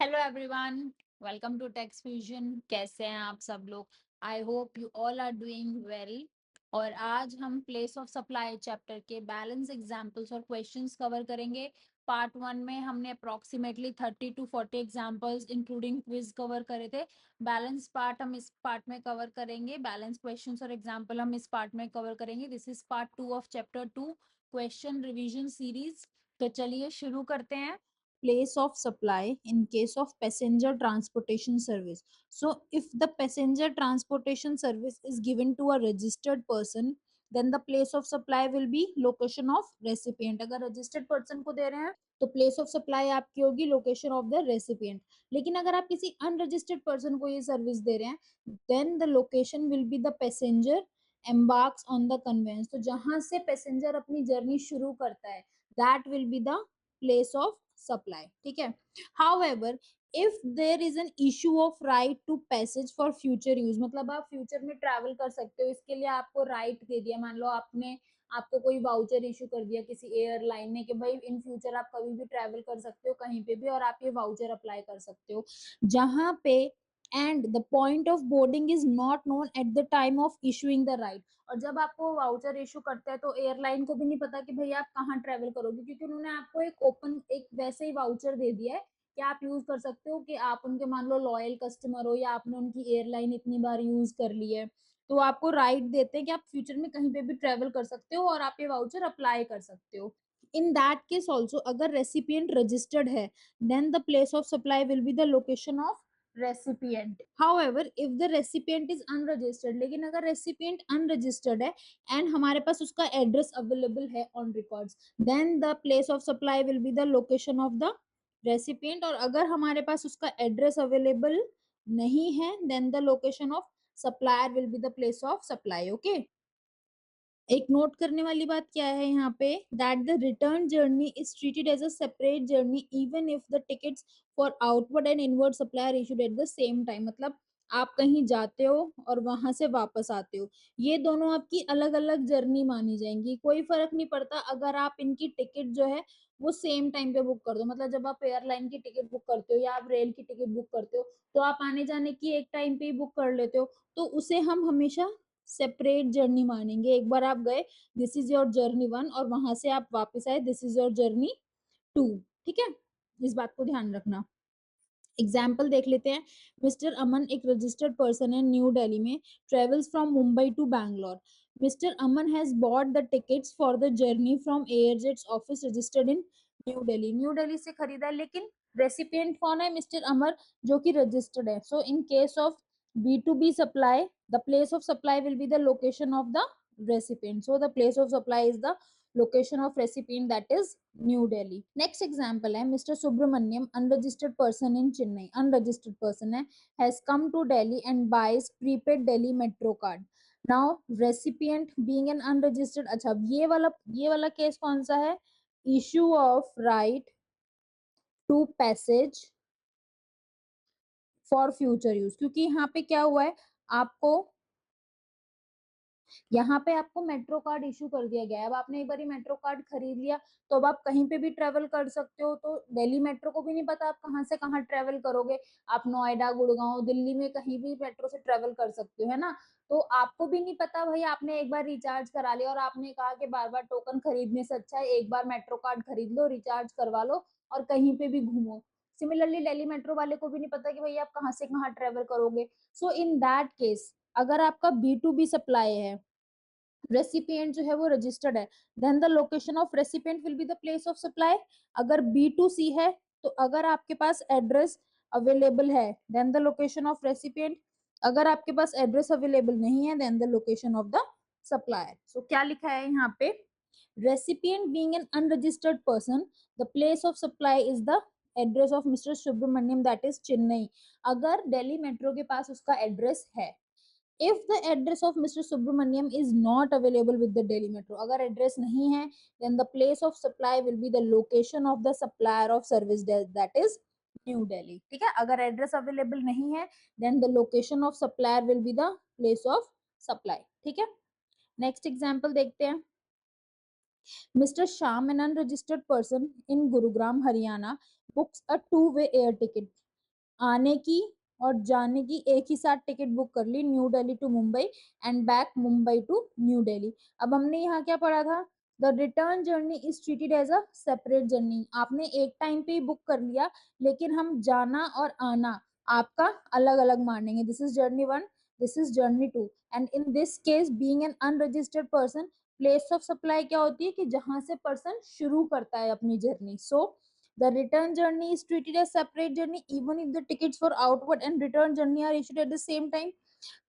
Hello everyone, welcome to Tax Fusion. कैसे हैं आप सब लोग? I hope you all are doing well. और आज हम प्लेस ऑफ सप्लाई चैप्टर के बैलेंस एग्जांपल्स और क्वेश्चंस कवर करेंगे। पार्ट 1 में हमने approximately 30 to 40 examples including quiz cover करे थे। बैलेंस पार्ट हम इस पार्ट में कवर करेंगे, बैलेंस क्वेश्चंस और एग्जांपल हम इस पार्ट में कवर करेंगे। This is part 2 of chapter 2 question revision series. तो चलिए शुरू करते हैं। Place of supply in case of passenger transportation service. So if the passenger transportation service is given to a registered person, then the place of supply will be location of recipient. अगर registered person को दे रहे हैं तो place of supply आपकी होगी location of the recipient. लेकिन अगर आप किसी unregistered person को ये service दे रहे हैं, then the location will be the passenger embarks on the conveyance. तो जहां से passenger अपनी journey शुरू करता है, that will be the place of supply. ठीक है. However, if there is an issue of right to passage for future use, मतलब आप फ्यूचर में ट्रैवल कर सकते हो, इसके लिए आपको राइट दे दिया। मान लो आपको कोई वाउचर इशू कर दिया किसी एयरलाइन ने कि भाई इन फ्यूचर आप कभी भी ट्रैवल कर सकते हो कहीं पे भी, और आप ये वाउचर अप्लाई कर सकते हो जहां पे and the point of boarding is not known at the time of issuing the right. और जब आपको वाउचर इशू करते हैं तो एयरलाइन को भी नहीं पता कि भाई आप कहाँ ट्रेवल करोगे, क्योंकि उन्होंने आपको एक वैसे ही वाउचर दे दिया है कि आप यूज कर सकते हो, कि आप उनके मान लो लॉयल कस्टमर हो या आपने उनकी एयरलाइन इतनी बार यूज कर ली है, तो आपको राइट देते हैं कि आप फ्यूचर में कहीं पे भी ट्रेवल कर सकते हो और आप ये वाउचर अप्लाई कर सकते हो। इन दैट केस ऑल्सो अगर रेसिपिएंट रजिस्टर्ड है, then the place of supply will be the location of recipient. However, if the recipient is unregistered, लेकिन अगर रेसिपिएंट अनरजिस्टर्ड है एंड हमारे पास उसका एड्रेस अवेलेबल है on records, then the place of supply will be the location of the recipient. और अगर हमारे पास उसका एड्रेस अवेलेबल नहीं है, then the location of supplier will be the place of supply. Okay, एक नोट करने वाली बात क्या है यहाँ पे, that the return journey is treated as a separate journey even if the tickets for outward and inward supply are issued at the same time. मतलब आप कहीं जाते हो और वहां से वापस आते हो, ये दोनों आपकी अलग अलग जर्नी मानी जाएंगी। कोई फर्क नहीं पड़ता अगर आप इनकी टिकट जो है वो सेम टाइम पे बुक कर दो। मतलब जब आप एयरलाइन की टिकट बुक करते हो या आप रेल की टिकट बुक करते हो, तो आप आने जाने की एक टाइम पे ही बुक कर लेते हो, तो उसे हम हमेशा सेपरेट जर्नी मानेंगे। एक बार आप गए, दिस इज योर जर्नी 1, और वहां से आप वापस आए, दिस इज योर जर्नी 2। ठीक है, इस बात को ध्यान रखना। एग्जाम्पल देख लेते हैं। मिस्टर अमन एक रजिस्टर्ड पर्सन है न्यू दिल्ली में, travels from Mumbai to Bangalore. Mister Aman has bought the tickets for the journey from Airjets office registered in New Delhi. New Delhi से खरीदा है, लेकिन रेसिपिएंट कौन है? मिस्टर अमर, जो कि रजिस्टर्ड है। So in case of B2B supply, the place of supply will be the location of the recipient. So the place of supply is the location of recipient, that is New Delhi. Next example है Mr. Subramaniam, unregistered person in Chennai, unregistered person है, has come to Delhi and buys prepaid Delhi metro card. Now recipient being an unregistered, अच्छा ये वाला case कौन सा है? Issue of right to passage for future use, क्योंकि यहाँ पे क्या हुआ है, आपको यहाँ पे आपको मेट्रो कार्ड इशू कर दिया गया है। अब आपने एक बार मेट्रो कार्ड खरीद लिया, तो अब आप कहीं पे भी ट्रेवल कर सकते हो। तो दिल्ली मेट्रो को भी नहीं पता आप कहाँ से कहाँ ट्रेवल करोगे। आप नोएडा, गुड़गांव, दिल्ली में कहीं भी मेट्रो से ट्रेवल कर सकते हो, है ना। तो आपको भी नहीं पता, भाई आपने एक बार रिचार्ज करा लिया और आपने कहा कि बार बार टोकन खरीदने से अच्छा है एक बार मेट्रो कार्ड खरीद लो, रिचार्ज करवा लो और कहीं पे भी घूमो। सिमिलरली दिल्ली मेट्रो वाले को भी नहीं पता कि भाई आप कहाँ से कहाँ ट्रेवल करोगे। सो इन दैट केस अगर आपका B2B सप्लाई है, रेसिपिएंट जो है वो रजिस्टर्ड है, then the location of recipient will be the place of supply. अगर B2C है, तो अगर आपके पास एड्रेस अवेलेबल है, then the location of recipient. अगर आपके पास एड्रेस अवेलेबल नहीं है, then the location of the supplier. So क्या लिखा है यहाँ पे, recipient being an unregistered person, the place of supply is the address of Mr. Subramaniam, that is Chennai। अगर दिल्ली मेट्रो के पास उसका एड्रेस है, if the address of Mr. Subramaniam is not available with the Delhi Metro, अगर address नहीं है, then the place of supply will be the location of the supplier of service, that is New Delhi। ठीक है, अगर address available नहीं है, then the location of supplier will be the place of supply। ठीक है, next example देखते हैं। Mr. Sham, an unregistered person in Gurugram, Haryana, books a two-way air ticket. आने की और जाने की एक ही साथ टिकट बुक कर ली, New Delhi to Mumbai and back Mumbai to New Delhi. अब हमने यहाँ क्या पढ़ा था, the return journey is treated as a separate journey. आपने एक टाइम पे ही बुक कर लिया, लेकिन हम जाना और आना आपका अलग अलग मानेंगे। This is journey one, this is journey two, and in this case being an unregistered person, place of supply क्या होती है कि जहां से पर्सन शुरू करता है अपनी journey. So the return journey is treated as separate journey even if the tickets for outward and return journey are issued at the same time.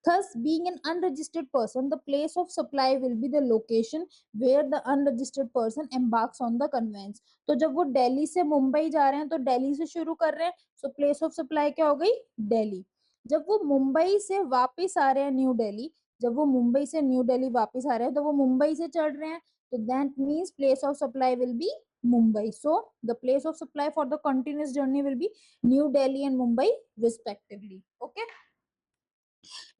Thus, being an unregistered person, the place of supply will be the location where the unregistered person embarks on the conveyance. तो जब वो दिल्ली से मुंबई जा रहे हैं तो दिल्ली से शुरू कर रहे हैं, so place of supply क्या हो गई, दिल्ली। जब वो मुंबई से वापस आ रहे हैं न्यू दिल्ली, जब वो मुंबई से न्यू दिल्ली वापस आ रहे हैं तो वो मुंबई से चढ़ रहे हैं, तो that means place of supply will be Mumbai. So the place of supply for the continuous journey will be New Delhi and Mumbai respectively. Okay.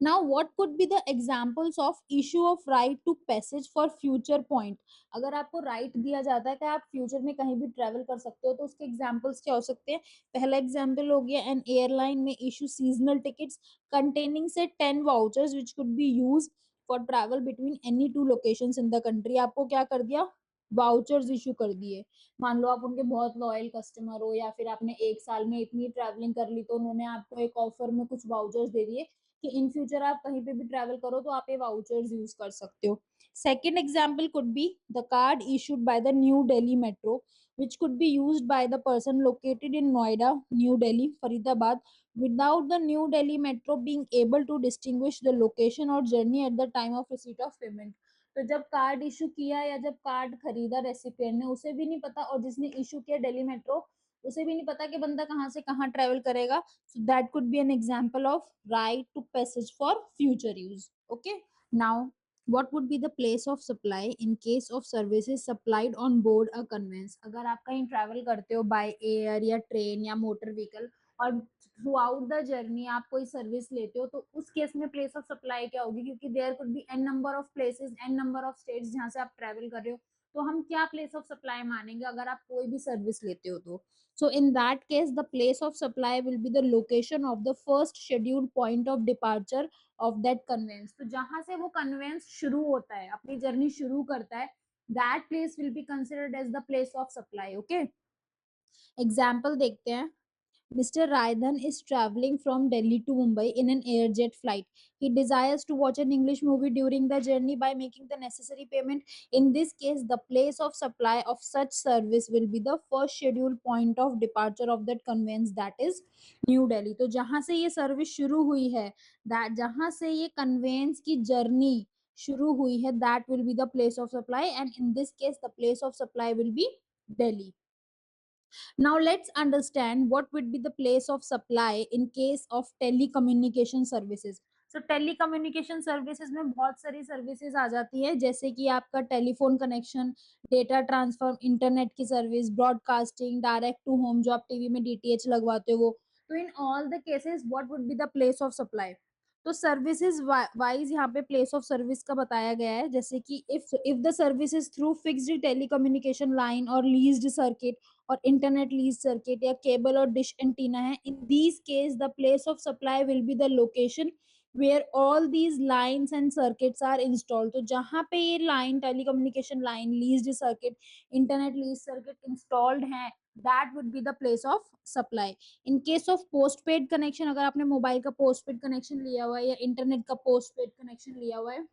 Now what could be the examples of issue of right to passage for future point? अगर आपको right दिया जाता है कि आप future में कहीं भी travel कर सकते हो, तो उसके examples क्या हो सकते हैं? पहला example हो गया, an airline may issue seasonal tickets containing say 10 vouchers which could be used for travel between any two locations in the country. आपको क्या कर दिया, वाउचर्स इशू कर दिए। मान लो आप उनके बहुत लॉयल कस्टमर हो, या फिर आपने एक साल में इतनी ट्रैवलिंग कर ली, तो उन्होंने आपको एक ऑफर में कुछ वाउचर्स दे दिए कि इन फ्यूचर आप कहीं पे भी ट्रैवल करो तो आप ये वाउचर्स यूज कर सकते हो। Second example could be the card issued by the new Delhi metro which could be used by the person located in Noida, New Delhi, Faridabad without the New Delhi metro being able to distinguish the location or journey at the time of receipt of payment. तो जब card issue किया या जब card खरीदा recipient ने, उसे भी नहीं पता, और जिसने इशू किया दिल्ली मेट्रो, उसे भी नहीं पता कि बंदा कहाँ से कहाँ ट्रेवल करेगा। So that could be an example of right to passage for future use. Okay. Now, what would be the place of supply in case of services supplied on board a conveyance? अगर आप कहीं travel करते हो by air या train या motor vehicle, और through out the journey आप कोई सर्विस लेते हो, तो उस केस में प्लेस ऑफ सप्लाई क्या होगी? क्योंकि there could be n number of places, n number of states जहां से आप ट्रैवल कर रहे हो, तो हम क्या प्लेस ऑफ सप्लाई मानेंगे अगर आप कोई भी सर्विस लेते हो तो? So in that case, the place of supply will be the location of the first scheduled point of departure of that conveyance. तो जहां से वो conveyance शुरू होता है, अपनी जर्नी शुरू करता है, that place will be considered as the place of supply. Okay. Example देखते हैं। Mr. Raidhan is traveling from Delhi to Mumbai in an airjet flight. He desires to watch an English movie during the journey by making the necessary payment. In this case, the place of supply of such service will be the first scheduled point of departure of that conveyance, that is New Delhi. तो जहां से ये service शुरू हुई है, that जहां से ये conveyance की जर्नी शुरू हुई है, that will be the place of supply, and in this case the place of supply will be Delhi. Now let's understand what would be the place of supply in case of telecommunication services. So telecommunication services में बहुत सारी services आ जाती है, जैसे कि आपका telephone connection, data transfer, internet की service, broadcasting, direct to home जो आप टीवी में डीटीएच लगवाते हो वो। तो in all the cases what would be the place of supply? तो सर्विसेज वाइज यहाँ पे प्लेस ऑफ सर्विस का बताया गया है, जैसे कि if the service is through fixed telecommunication line और लीज्ड सर्किट और इंटरनेट लीज सर्किट या केबल और डिश एंटीना है, in these case the place of supply will be the location where all these lines and circuits are installed. तो जहां पे ये line, telecommunication line, leased circuit, internet lease circuit installed है, that would be the place of supply. In case of post paid connection, अगर आपने mobile का post paid connection लिया हुआ है या इंटरनेट का पोस्ट पेड कनेक्शन लिया हुआ है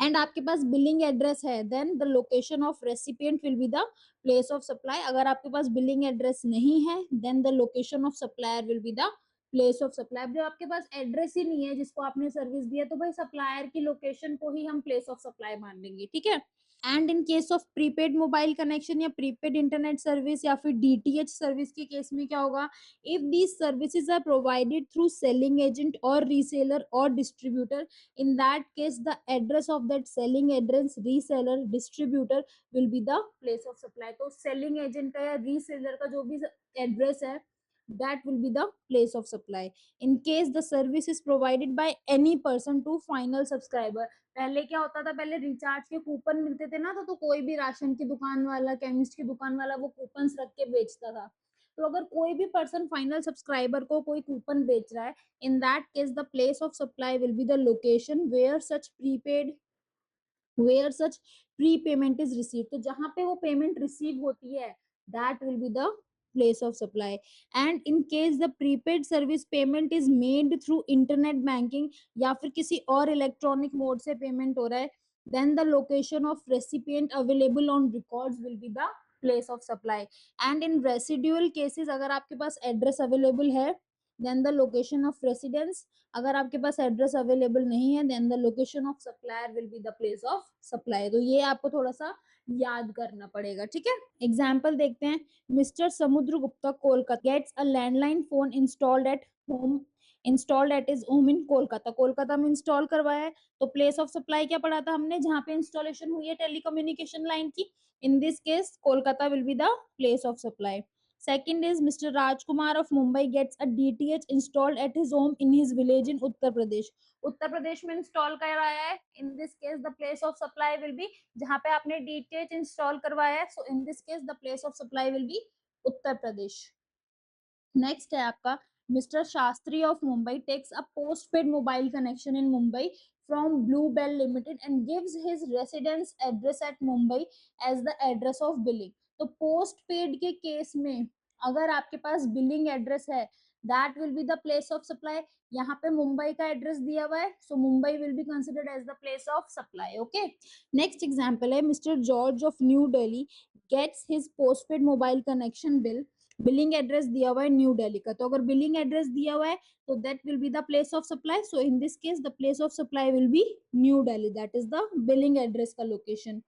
एंड आपके पास बिलिंग एड्रेस है, then the location of recipient will be the place of supply. अगर आपके पास बिलिंग एड्रेस नहीं है, then the location of supplier will be the place of supply. जब आपके पास एड्रेस ही नहीं है जिसको आपने सर्विस दिया, तो भाई सप्लायर की लोकेशन को ही हम प्लेस ऑफ सप्लाई मान लेंगे, ठीक है। And in case of prepaid mobile connection या प्रीपेड इंटरनेट सर्विस या फिर डीटीएच सर्विस के केस में क्या होगा? If these services are provided through selling agent और रीसेलर और distributor, in that case the address of that selling address, reseller, distributor will be the place of supply. तो selling agent का या reseller का जो भी address है, that will be the place of supply. In case the service is provided by any person to final subscriber, पहले क्या होता था, पहले रिचार्ज के कूपन मिलते थे ना, तो कोई भी राशन की दुकान वाला, केमिस्ट की दुकान वाला वो कूपन रख के बेचता था। तो अगर कोई भी पर्सन फाइनल सब्सक्राइबर को कोई कूपन बेच रहा है, in that case the place of supply will be the location where such prepayment is receive, तो जहां पे वो पेमेंट रिसीव होती है that will be the place of supply. And in case the prepaid service payment is made through internet banking या फिर किसी और इलेक्ट्रॉनिक मोड से पेमेंट हो रहा है, then the location of recipient available on records will be the place of supply। and in residual cases अगर आपके पास एड्रेस अवेलेबल है then the location of residence, अगर आपके पास एड्रेस अवेलेबल नहीं है then the location of supplier will be the place of supply. तो ये आपको थोड़ा सा याद करना पड़ेगा, ठीक है। एग्जाम्पल देखते हैं। Mister Samudra Gupta Kolkata gets a landline phone installed at his home in Kolkata, Kolkata में इंस्टॉल करवाया है, तो प्लेस ऑफ सप्लाई क्या पढ़ा था हमने, जहां पे इंस्टॉलेशन हुई है टेलीकम्युनिकेशन लाइन की, इन this case Kolkata will be the place of supply. Second is Mr. Rajkumar of Mumbai gets a DTH installed at his home in his village in Uttar Pradesh। Uttar Pradesh में इंस्टॉल कराया है, in this case the place of supply will be, जहां पे आपने DTH install करवाया है, so in this case the place of supply will be Uttar Pradesh. Next है आपका mister Shastri of Mumbai takes a postpaid mobile connection in Mumbai from Blue Bell Limited and gives his residence address at Mumbai as the address of billing। तो postpaid के case में अगर आपके पास billing address है that will be the place of supply। यहाँ पे मुंबई का एड्रेस दिया हुआ है, so Mumbai will be considered as the place of supply। okay, next example है mister George of new Delhi gets his postpaid mobile connection bill, billing address दिया हुआ है न्यू दिल्ली का, तो अगर बिलिंग एड्रेस दिया हुआ है तो that will be the place of supply। so in this case the place of supply will be new delhi, that is the billing address का location।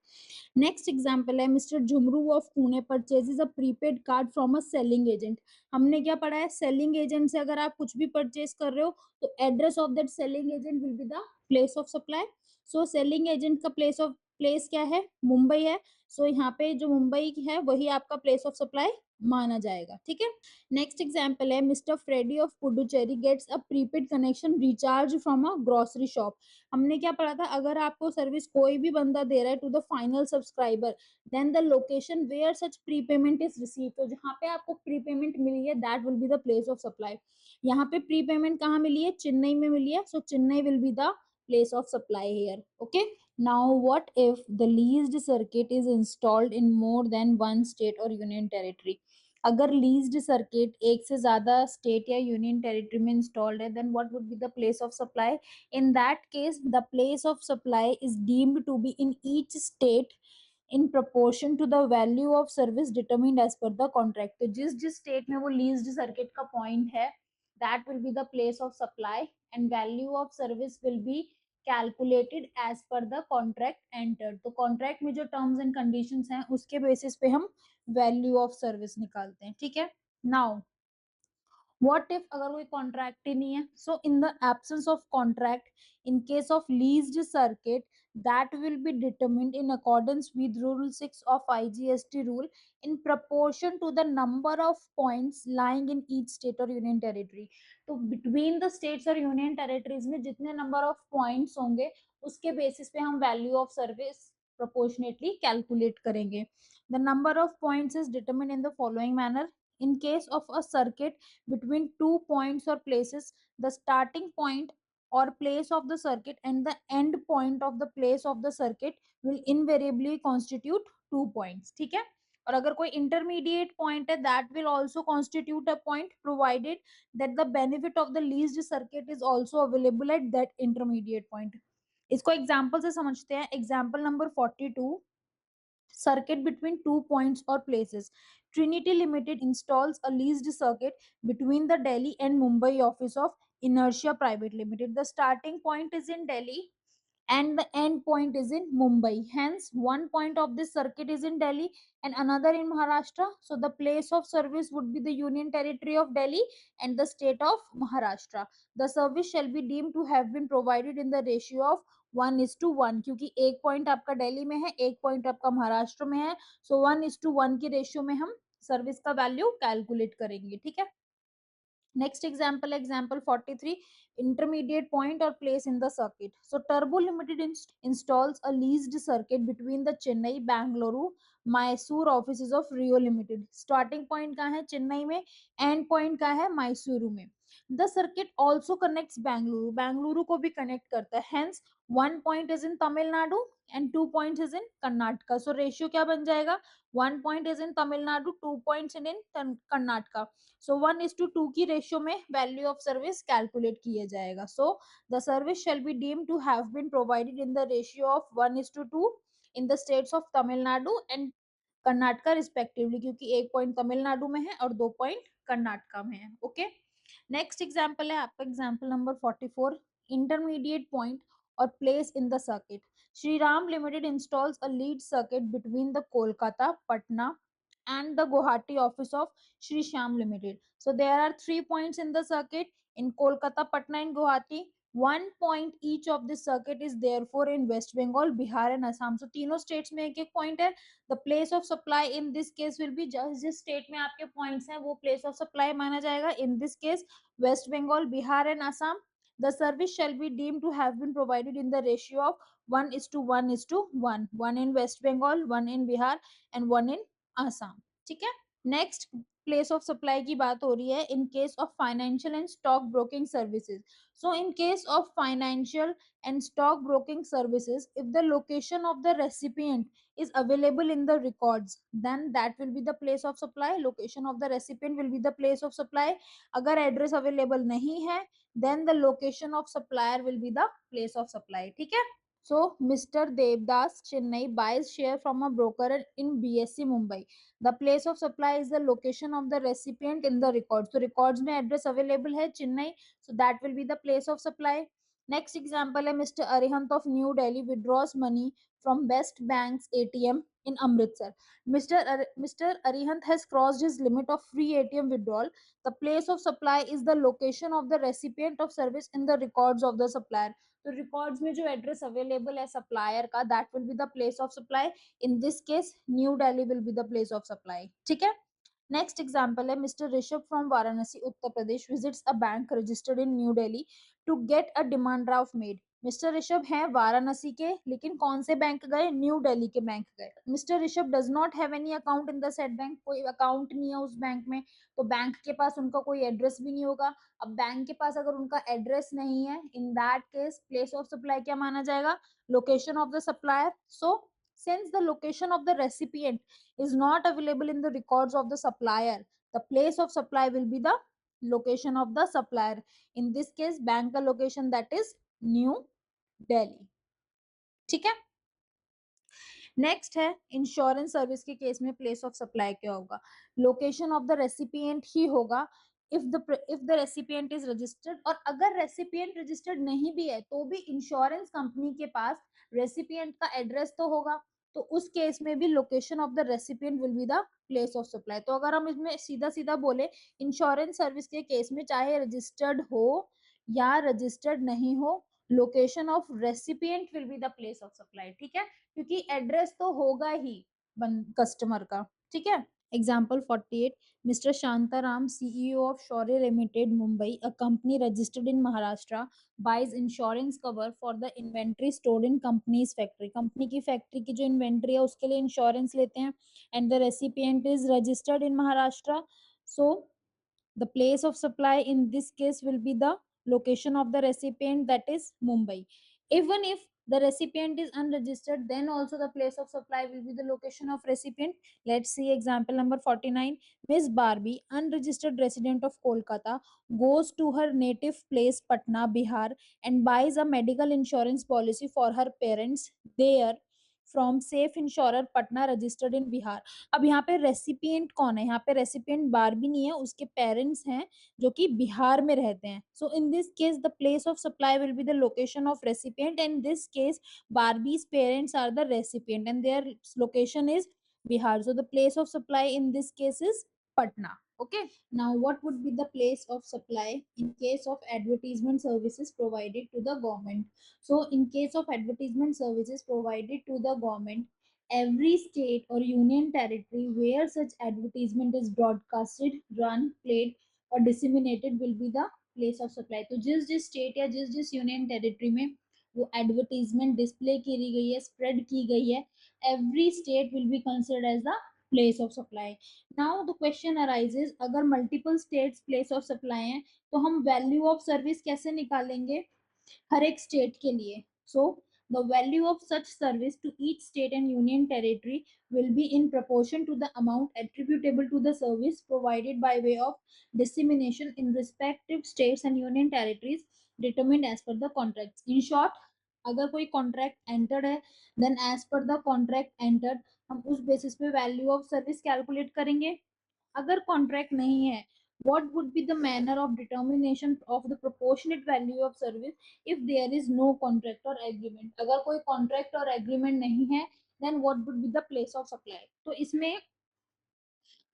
नेक्स्ट एग्जाम्पल है mister Jhumru of Pune purchases a prepaid card from a selling agent. हमने क्या पढ़ा है, selling agent से अगर आप कुछ भी परचेज कर रहे हो तो address of that selling agent will be the place of supply. So selling agent का प्लेस क्या है, मुंबई है, सो यहाँ पे जो मुंबई है वही आपका प्लेस ऑफ सप्लाई माना जाएगा, ठीक है। नेक्स्ट एग्जाम्पल है mister Freddy of Puducherry gets a prepaid connection recharge from a grocery shop. हमने क्या पढ़ा था, अगर आपको सर्विस कोई भी बंदा दे रहा है to the final subscriber then the location where such prepayment is receive, तो जहाँ पे आपको प्रीपेमेंट मिली है that will be the place of supply. यहाँ पे प्रीपेमेंट कहाँ मिली है, चेन्नई में मिली है, so Chennai will be the place of supply here। okay, now what if the leased circuit is installed in more than one state or union territory। अगर leased circuit एक से ज्यादा स्टेट या यूनियन टेरिटरी में इंस्टॉल्ड है then what would be the place of supply. in that case the place of supply is deemed to be in each state in proportion to the value of service determined as per the contract। तो जिस जिस state में वो leased circuit का point है that will be the place of supply and value of service will be calculated as per the contract entered। तो contract में जो टर्म्स एंड कंडीशंस हैं उसके बेसिस पे हम वैल्यू ऑफ सर्विस निकालते हैं, ठीक है। नाउ what if अगर कोई कॉन्ट्रैक्ट ही नहीं है, so in the absence of contract in case of leased circuit that will be determined in accordance with rule 6 of IGST rule in proportion to the number of points lying in each state or union territory। तो between the states और union territories में जितने number of points होंगे उसके basis पे हम value of service proportionately calculate करेंगे। the number of points is determined in the following manner। in case of a circuit between two points or places, the starting point or place of the circuit and the end point of the place of the circuit will invariably constitute 2 points। ठीक है, और अगर कोई intermediate point है that will also constitute a point provided that the benefit of the leased circuit is also available at that intermediate point। इसको example से समझते हैं। Example number 42, circuit between two points or places। Trinity Limited installs a leased circuit between the Delhi and Mumbai office of Inertia Private Limited। The starting point is in Delhi and the end point is in Mumbai. Hence, one point of this circuit is in Delhi and another in Maharashtra. So, the place of service would be the Union Territory of Delhi and the state of Maharashtra। The service shall be deemed to have been provided in the ratio of 1:1, क्योंकि एक point आपका दिल्ली में है, एक point आपका महाराष्ट्र में है, सो 1:1 की रेशियो में हम सर्विस का वैल्यू कैलकुलेट करेंगे, ठीक है। Next example, example 43, intermediate point or place in the circuit। So Turbo Limited installs a leased circuit between the Chennai, Bangalore, Mysore offices of Rio limited. Starting point कहाँ है? चेन्नई में। And point कहाँ है? मैसूरू में। The circuit also connects Bengaluru, Bengaluru को भी connect करता है। Hence one point is in Tamil Nadu and two point is in Karnataka. So ratio क्या बन जाएगा? One point is in Tamil Nadu, two point in Karnataka. So 1:2 की रेशियो में वैल्यू ऑफ सर्विस कैलकुलेट किया जाएगा। So the service shall be deemed to have been provided in the ratio of 1:2 in the states of Tamil Nadu and Karnataka respectively, क्योंकि एक point Tamil Nadu में है और 2 point Karnataka में है। ओके, नेक्स्ट एग्जांपल है आपका एग्जांपल नंबर 44। इंटरमीडिएट पॉइंट और place in the circuit. Shri Ram limited installs a lead circuit between the Kolkata, Patna and the Guwahati office of Shri Shyam Limited. So there are 3 points in the circuit in Kolkata, Patna and Guwahati. One point each of this circuit is therefore in West Bengal, Bihar and Assam. So तीनों states में एक एक point है. The place of supply in this case will be just जिस state में आपके points हैं वो place of supply माना जाएगा. In this case West Bengal, Bihar and Assam. The service shall be deemed to have been provided in the ratio of 1:1:1. One in West Bengal, one in Bihar and one in Assam. ठीक है, next place of supply की बात हो रही है इन case of financial and stock broking services. So in case of financial and stock broking services, if the location of the recipient is available in the records, then that will be the place of supply. Location of the recipient will be the place of supply. अगर address available नहीं है, then the location of supplier will be the place of supply. ठीक है. So Mr. Devdas Chennai buys share from a broker in BSC Mumbai. The place of supply is the location of the recipient in the records. So records में address available है Chennai, so that will be the place of supply. Next example है Mr. Arihant of New Delhi withdraws money from Best Bank's ATM in Amritsar. Mr. Arihant has crossed his limit of free ATM withdrawal. The place of supply is the location of the recipient of service in the records of the supplier. तो records में जो address available है supplier का, that will be the place of supply. In this case New Delhi will be the place of supply. ठीक है. Next example है mister Rishabh from Varanasi Uttar Pradesh visits a bank registered in New Delhi to get a demand draft made. Mister Rishabh हैं वाराणसी के, लेकिन कौन से bank गए? New Delhi के बैंक गए. Mister Rishabh does not have any account in the set bank, कोई अकाउंट नहीं है उस बैंक में, तो बैंक के पास उनका कोई एड्रेस भी नहीं होगा. अब बैंक के पास अगर उनका एड्रेस नहीं है, in that case place of supply क्या माना जाएगा? Location of the supplier. So since the location of the recipient is not available in the records of the supplier, the place of supply will be the location of the supplier. In this case bank का location that is New Delhi. ठीक है. Next है insurance service के case में place of supply क्या होगा? Location of the recipient ही होगा if the recipient is registered. और अगर रेसिपिएंट रजिस्टर्ड नहीं भी है तो भी इंश्योरेंस कंपनी के पास रेसिपिएंट का एड्रेस तो होगा, तो उस केस में भी location of the recipient will be the place of supply. तो अगर हम इसमें सीधा सीधा बोले, इंश्योरेंस सर्विस के केस में चाहे रजिस्टर्ड हो या रजिस्टर्ड नहीं हो, location of recipient will be the place of supply. ठीक है, क्योंकि एड्रेस तो होगा ही कस्टमर का. ठीक है. Example 48. Mr. Shantaram, CEO of Shaurya Limited, Mumbai, a company registered in Maharashtra, buys insurance cover for the inventory stored in company's factory. Company की factory की जो इन्वेंट्री है उसके लिए इंश्योरेंस लेते हैं. And the recipient is registered in Maharashtra. So the place of supply in this case will be the location of the recipient, that is Mumbai. Even if the recipient is unregistered, then also the place of supply will be the location of recipient. Let's see example number 49. Miss Barbie, unregistered resident of Kolkata, goes to her native place Patna, Bihar, and buys a medical insurance policy for her parents there from safe insurer Patna registered in Bihar. अब यहाँ पे recipient कौन है? यहाँ पे recipient Barbie नहीं है, उसके पेरेंट्स हैं जो कि बिहार में रहते हैं. So in this case the place of supply will be the location of recipient. In this case Barbie's parents are the recipient and their location is Bihar. So the place of supply in this case is Patna. Okay, now what would be the place of supply in case of advertisement services provided to the government? So in case of advertisement services provided to the government, every state or union territory where such advertisement is broadcasted, run, played or disseminated will be the place of supply. तो जिस जिस state या जिस जिस union territory में वो advertisement display की गई है, स्प्रेड की गई है, every state will be considered as the place of supply. Now the question arises, अगर multiple states place of supply हैं तो हम value of service कैसे निकालेंगे हर एक स्टेट के लिए? So the value of such service to each state and union territory will be in proportion to the amount attributable to the service provided by way of dissemination in respective states and union territories determined as per the contracts. In short, अगर कोई contract entered है then as per the contract entered हम उस basis पे value of service calculate करेंगे. अगर contract नहीं है, what would be the manner of determination of the proportionate value of service if there is no contract or agreement? अगर कोई contract और एग्रीमेंट नहीं है then what would be the place of supply? तो इसमें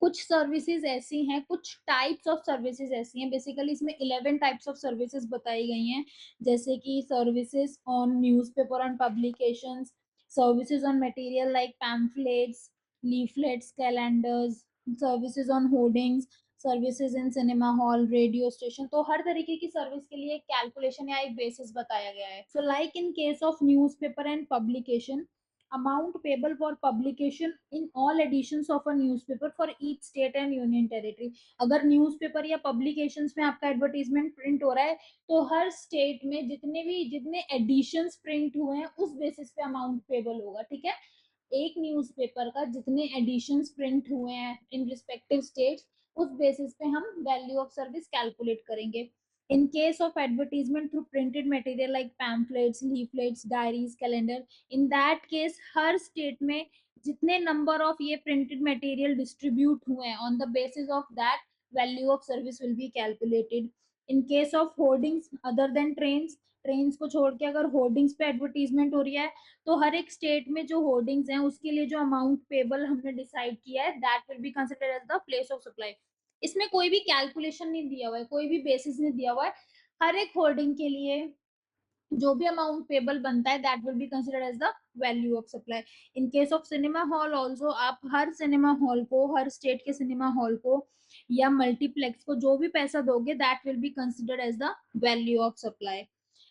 कुछ सर्विसेज ऐसी हैं, कुछ टाइप्स ऑफ सर्विसेज ऐसी हैं, बेसिकली इसमें 11 टाइप्स ऑफ सर्विसेज बताई गई हैं, जैसे कि services on newspaper and publications, services on material like pamphlets, leaflets, calendars, services on hoardings, services in cinema hall, radio station. तो हर तरीके की सर्विस के लिए एक कैलकुलेशन या एक बेसिस बताया गया है. So like in case of newspaper and publication, amount payable for publication in all editions of a newspaper for each state and union territory. अगर न्यूज़पेपर या पब्लिकेशंस में आपका एडवर्टीजमेंट प्रिंट हो रहा है तो हर स्टेट में जितने एडिशंस प्रिंट हुए हैं उस बेसिस पे अमाउंट पेबल होगा. ठीक है, एक न्यूज़पेपर का जितने एडिशंस प्रिंट हुए हैं इन रिस्पेक्टिव स्टेट्स उस बेसिस पे हम वैल्यू ऑफ सर्विस कैलकुलेट करेंगे. In case of advertisement through printed material like pamphlets, leaflets, diaries, calendar, in that case her state में जितने नंबर ऑफ ये प्रिंटेड मटेरियल डिस्ट्रीब्यूट हुए हैं on the basis of that value of service will be calculated. In case of hoardings other than trains को छोड़ के अगर hoardings पे एडवर्टीजमेंट हो रही है तो हर एक स्टेट में जो होर्डिंग्स हैं उसके लिए जो अमाउंट पेबल हमने डिसाइड किया है that will be considered as the place of supply. इसमें कोई भी कैलकुलेशन नहीं दिया हुआ है, कोई भी बेसिस नहीं दिया हुआ है. हर एक होर्डिंग के लिए जो भी अमाउंट पेबल बनता है that will be considered as the value of supply. In case of cinema hall also आप हर सिनेमा हॉल को, हर स्टेट के सिनेमा हॉल को या मल्टीप्लेक्स को जो भी पैसा दोगे that will be considered as the value of supply.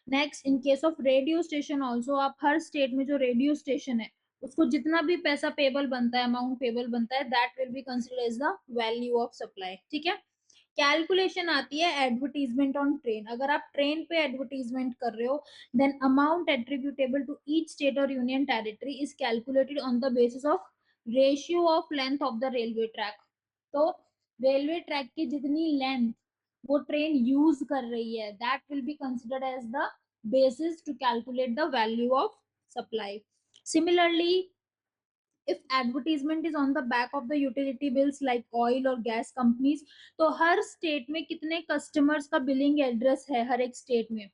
Next, in case of radio station also आप हर स्टेट में जो रेडियो स्टेशन है उसको जितना भी पैसा पेबल बनता है, अमाउंट पेबल बनता है that will be considered as the value of supply. ठीक है, कैलकुलेशन आती है एडवर्टीजमेंट ऑन ट्रेन. अगर आप ट्रेन पे एडवर्टीजमेंट कर रहे हो then amount attributable to each state और union territory is calculated on the basis of ratio of length of the railway track. तो रेलवे ट्रैक की जितनी लेंथ वो ट्रेन यूज कर रही है that will be considered as the basis to calculate the value of supply. Similarly, if advertisement is on the back of the utility bills like oil और gas companies, तो हर state में कितने customers का billing address है हर एक state में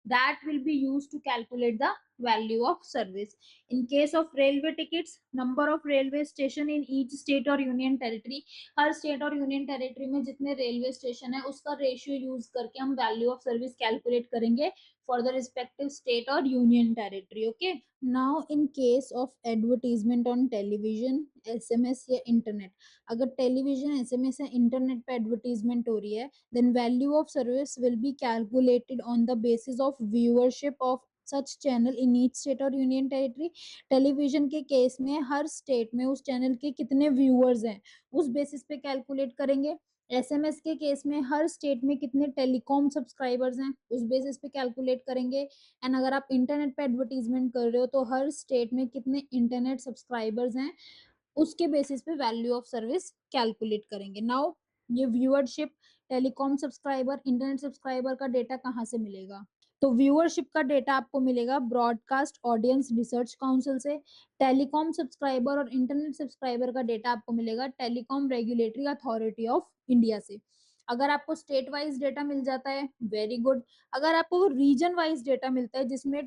that will be used to calculate the value of service. In case of railway tickets, number of railway station in each state or union territory, her state और union territory में जितने railway station है उसका ratio use करके हम value of service calculate करेंगे for the respective state or union territory. Okay, now in case of advertisement on television, SMS या internet, अगर टेलीविजन, एसएमएस या इंटरनेट पे एडवर्टीजमेंट हो रही है then value of service will be calculated on the basis of viewership of such channel in each state और union territory. Television के case में हर स्टेट में उस चैनल के कितने व्यूअर्स हैं उस बेसिस पे कैलकुलेट करेंगे. एसएमएस के केस में हर स्टेट में कितने टेलीकॉम सब्सक्राइबर्स हैं उस बेसिस पे कैलकुलेट करेंगे. एंड अगर आप इंटरनेट पे एडवर्टीजमेंट कर रहे हो तो हर स्टेट में कितने इंटरनेट सब्सक्राइबर्स हैं उसके बेसिस पे वैल्यू ऑफ सर्विस कैलकुलेट करेंगे. नाउ ये viewership, telecom subscriber, internet subscriber का डेटा कहाँ से मिलेगा? तो व्यूअरशिप का डेटा आपको मिलेगा ब्रॉडकास्ट ऑडियंस रिसर्च काउंसिल से. टेलीकॉम सब्सक्राइबर और इंटरनेट सब्सक्राइबर का डेटा आपको मिलेगा telecom regulatory authority of India से. अगर आपको स्टेट वाइज डेटा मिल जाता है वेरी गुड. अगर आपको रीजन वाइज डेटा मिलता है जिसमें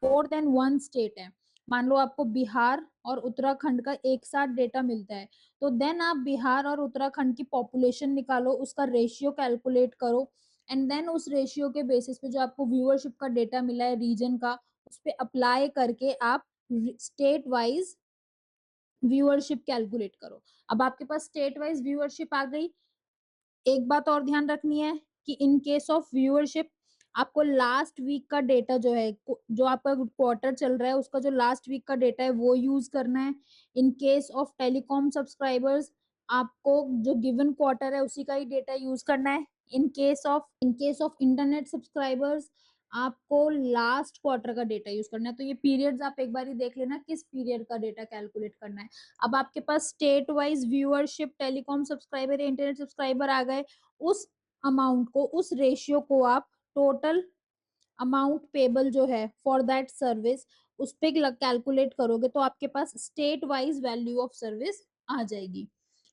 मोर देन वन स्टेट है, मान लो आपको बिहार और उत्तराखंड का एक साथ डेटा मिलता है तो देन आप बिहार और उत्तराखंड की पॉपुलेशन निकालो, उसका रेशियो कैलकुलेट करो एंड देन उस रेशियो के बेसिस पे जो आपको व्यूअरशिप का डेटा मिला है रीजन का उस पे अप्लाई करके आप स्टेट वाइज व्यूअरशिप कैलकुलेट करो. अब आपके पास स्टेट वाइज व्यूअरशिप आ गई. एक बात और ध्यान रखनी है कि इन केस ऑफ व्यूअरशिप आपको लास्ट वीक का डेटा जो है, जो आपका क्वार्टर चल रहा है उसका जो लास्ट वीक का डेटा है वो यूज करना है। इन केस ऑफ टेलीकॉम सब्सक्राइबर्स, आपको जो गिवन क्वार्टर है उसी का ही डेटा यूज करना है। इन केस ऑफ इंटरनेट सब्सक्राइबर्स, आपको लास्ट क्वार्टर का डेटा यूज करना है। तो ये पीरियड्स आप एक बार ही देख लेना किस पीरियड का डेटा कैलकुलेट करना है। अब आपके पास state wise viewership telecom subscriber या इंटरनेट सब्सक्राइबर आ गए, उस अमाउंट को, उस रेशियो को आप टोटल अमाउंट पेबल जो है फॉर दैट सर्विस उस पे कैलकुलेट करोगे तो आपके पास state wise value of service आ जाएगी।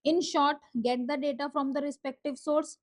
In short, get the data from the respective source.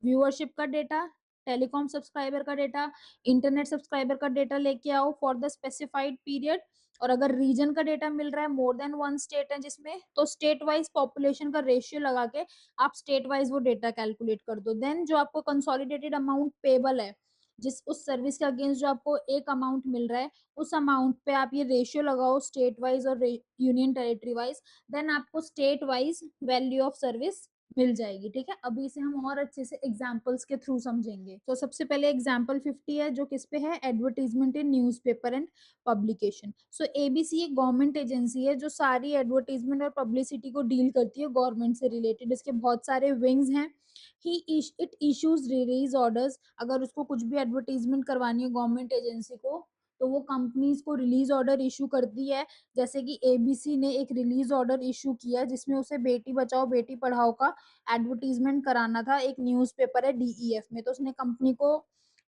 Viewership का डेटा, टेलीकॉम सब्सक्राइबर का डेटा, इंटरनेट सब्सक्राइबर का डेटा लेके आओ फॉर द स्पेसिफाइड पीरियड। और अगर रीजन का डेटा मिल रहा है, मोर देन वन स्टेट है जिसमें, तो स्टेट वाइज पॉपुलेशन का रेशियो लगा के आप स्टेट वाइज वो डेटा कैलकुलेट कर दो। देन जो आपको कंसोलिडेटेड अमाउंट पेबल है, जिस उस सर्विस के अगेंस्ट जो आपको एक अमाउंट मिल रहा है, उस अमाउंट पे आप ये रेशियो लगाओ स्टेट वाइज और यूनियन टेरिटरी वाइज, देन आपको state wise value of service मिल जाएगी। ठीक है, अभी इसे हम और अच्छे से एग्जांपल्स के थ्रू समझेंगे। तो सबसे पहले एग्जांपल 50 है जो किस पे है, advertisement in newspaper and publication. So ABC एक गवर्नमेंट एजेंसी है जो सारी एडवर्टीजमेंट और पब्लिसिटी को डील करती है गवर्नमेंट से रिलेटेड। इसके बहुत सारे विंग्स हैं। इट इश्यूज रिलीज ऑर्डर्स, अगर उसको कुछ भी एडवर्टीजमेंट करवानी है गवर्नमेंट एजेंसी को तो वो कंपनीज को रिलीज ऑर्डर इशू करती है। जैसे कि एबीसी ने एक रिलीज ऑर्डर इशू किया जिसमें उसे बेटी बचाओ बेटी पढ़ाओ का एडवर्टीजमेंट कराना था एक न्यूज़पेपर है डीईएफ में। तो उसने कंपनी को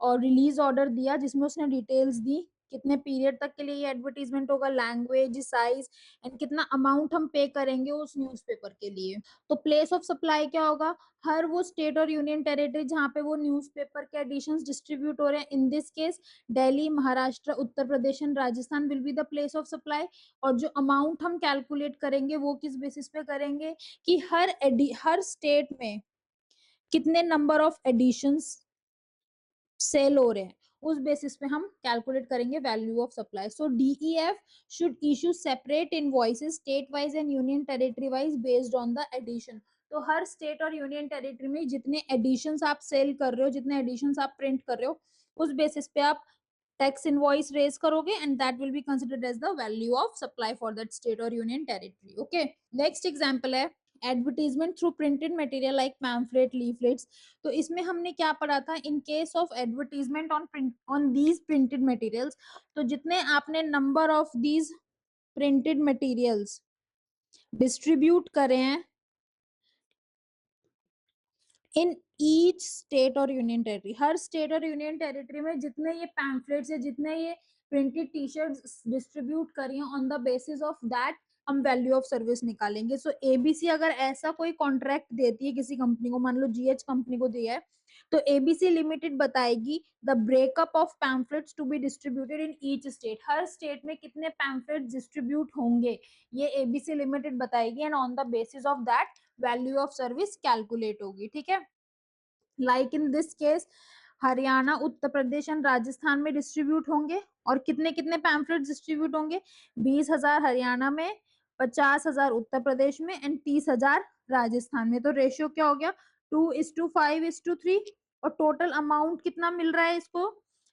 और रिलीज ऑर्डर दिया जिसमें उसने डिटेल्स दी कितने पीरियड तक के लिए ये एडवर्टीजमेंट होगा, लैंग्वेज, साइज एंड कितना अमाउंट हम पे करेंगे उस न्यूज़पेपर के लिए। तो प्लेस ऑफ सप्लाई क्या होगा, हर वो स्टेट और यूनियन टेरिटरी जहाँ पे वो न्यूज़पेपर के एडिशंस डिस्ट्रीब्यूट हो रहे हैं, इन this case Delhi, Maharashtra, Uttar Pradesh and Rajasthan will be the place of supply. और जो अमाउंट हम कैलकुलेट करेंगे वो किस बेसिस पे करेंगे कि हर स्टेट में कितने नंबर ऑफ एडिशंस सेल हो रहे हैं, उस बेसिस पे हम कैलकुलेट करेंगे value of supply. So DEF should issue separate invoices state wise and union territory wise based on the edition. तो हर स्टेट और यूनियन टेरिटरी में जितने एडिशंस आप सेल कर रहे हो, जितने एडिशंस आप प्रिंट कर रहे हो, उस बेसिस पे आप टैक्स इनवॉइस रेज करोगे and that will be considered as the value of supply for that state और union territory. Okay, next example है advertisement through printed material like pamphlet, leaflets. तो इसमें हमने क्या पढ़ा था, in case of advertisement on these printed materials, तो जितने आपने number of these printed materials distribute करे हैं इन ईच स्टेट और यूनियन टेरिटरी, हर स्टेट और यूनियन टेरिटरी में जितने ये पैम्फलेट्स है, जितने ये प्रिंटेड टी शर्ट डिस्ट्रीब्यूट करी हैं, on the basis of that हम वैल्यू ऑफ सर्विस निकालेंगे। सो एबीसी अगर ऐसा कोई कॉन्ट्रैक्ट देती है किसी कंपनी को, मान लो जीएच कंपनी को दिया है, तो एबीसी लिमिटेड बताएगी the breakup of pamphlets to be distributed in each state, हर स्टेट में कितने पैम्फलेट्स डिस्ट्रीब्यूट होंगे ये एबीसी लिमिटेड बताएगी and on the basis of that value of service calculate होगी। ठीक है, like in this case Haryana, Uttar Pradesh and Rajasthan में डिस्ट्रीब्यूट होंगे और कितने कितने पैम्फलेट डिस्ट्रीब्यूट होंगे, 20,000 हरियाणा में, 50,000 उत्तर प्रदेश में एंड 30,000 राजस्थान में। तो रेशियो क्या हो गया, 2:5:3। और टोटल अमाउंट कितना मिल रहा है इसको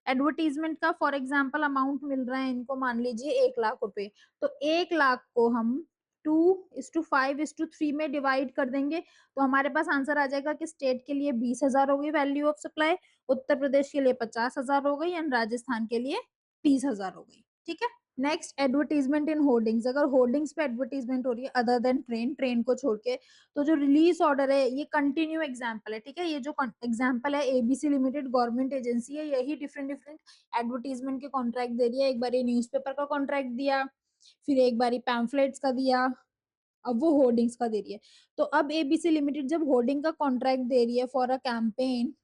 एडवर्टीजमेंट का, फॉर एग्जाम्पल अमाउंट मिल रहा है इनको मान लीजिए 1,00,000 रुपए। तो 1,00,000 को हम 2:5:3 में डिवाइड कर देंगे तो हमारे पास आंसर आ जाएगा कि स्टेट के लिए 20,000 हो गई value of supply, Uttar Pradesh के लिए 50,000 हो गई एंड राजस्थान के लिए 30,000 हो गई। ठीक है, नेक्स्ट एडवर्टीजमेंट इन होर्डिंग्स, अगर होर्डिंग्स पे एडवर्टीजमेंट हो रही है अदर देन ट्रेन को छोड़ के, तो जो रिलीज ऑर्डर है ये कंटिन्यू एग्जाम्पल है। ठीक है, ये जो एग्जाम्पल है एबीसी लिमिटेड गवर्नमेंट एजेंसी है, यही डिफरेंट डिफरेंट एडवर्टीजमेंट के कॉन्ट्रैक्ट दे रही है। एक बार ये न्यूज़पेपर का कॉन्ट्रैक्ट दिया, फिर एक बार पैम्फलेट्स का दिया, अब वो होर्डिंग्स का दे रही है। तो अब एबीसी लिमिटेड जब होर्डिंग का कॉन्ट्रैक्ट दे रही है फॉर अ कैंपेन,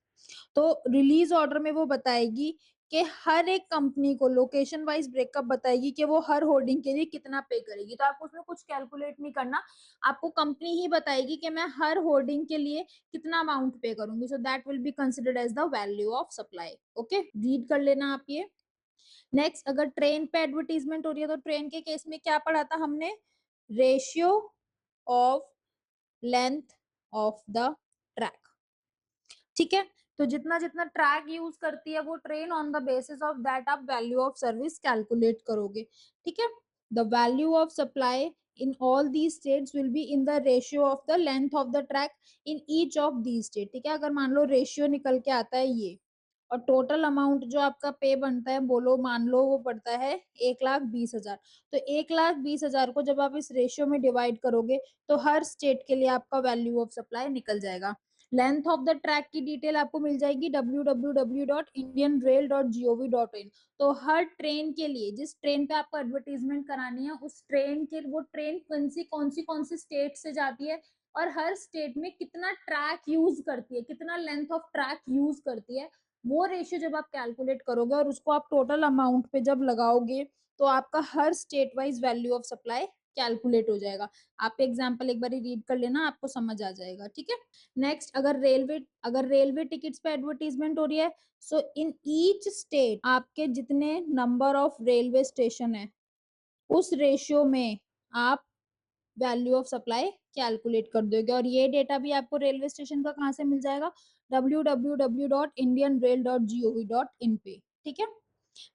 तो रिलीज ऑर्डर में वो बताएगी कि हर एक कंपनी को लोकेशन वाइज ब्रेकअप बताएगी कि वो हर होर्डिंग के लिए कितना पे करेगी। तो आपको उसमें कुछ कैलकुलेट नहीं करना, आपको कंपनी ही बताएगी कि मैं हर होर्डिंग के लिए कितना अमाउंट पे करूंगी। So that will be considered as the value of supply. Okay, read कर लेना आप ये। नेक्स्ट, अगर ट्रेन पे एडवर्टीजमेंट हो रही है तो ट्रेन के केस में क्या पढ़ा था हमने, ratio of length of the track. ठीक है, तो जितना जितना ट्रैक यूज करती है वो train, on the basis of that आप वैल्यू ऑफ सर्विस कैलकुलेट करोगे, ठीक है। The value of supply in all these states will be in the ratio of the length of the track in each of these states, ठीक है। अगर मान लो ratio निकल के आता है ये, और टोटल अमाउंट जो आपका पे बनता है बोलो, मान लो वो पड़ता है 1,20,000, तो 1,20,000 को जब आप इस रेशियो में डिवाइड करोगे तो हर स्टेट के लिए आपका वैल्यू ऑफ सप्लाई निकल जाएगा। लेंथ ऑफ द ट्रैक की डिटेल आपको मिल जाएगी www.indianrail.gov.in। तो हर ट्रेन के लिए, जिस ट्रेन पे आपको एडवर्टीजमेंट करानी है, उस ट्रेन के, वो ट्रेन कौन सी स्टेट से जाती है और हर स्टेट में कितना ट्रैक यूज करती है, कितना लेंथ ऑफ ट्रैक यूज करती है, वो रेशियो जब आप कैलकुलेट करोगे और उसको आप टोटल अमाउंट पे जब लगाओगे तो आपका हर state wise value of supply calculate हो जाएगा। आप एग्जांपल एक बार रीड कर लेना, आपको समझ आ जाएगा, ठीक है। नेक्स्ट, अगर रेलवे टिकट्स पे एडवर्टीजमेंट हो रही है, सो इन ईच स्टेट आपके जितने नंबर ऑफ रेलवे स्टेशन है उस रेशियो में आप वैल्यू ऑफ सप्लाई कैलकुलेट कर दोगे। और ये डेटा भी आपको रेलवे स्टेशन का कहाँ से मिल जाएगा, www.indianrail.gov.in पे, ठीक है।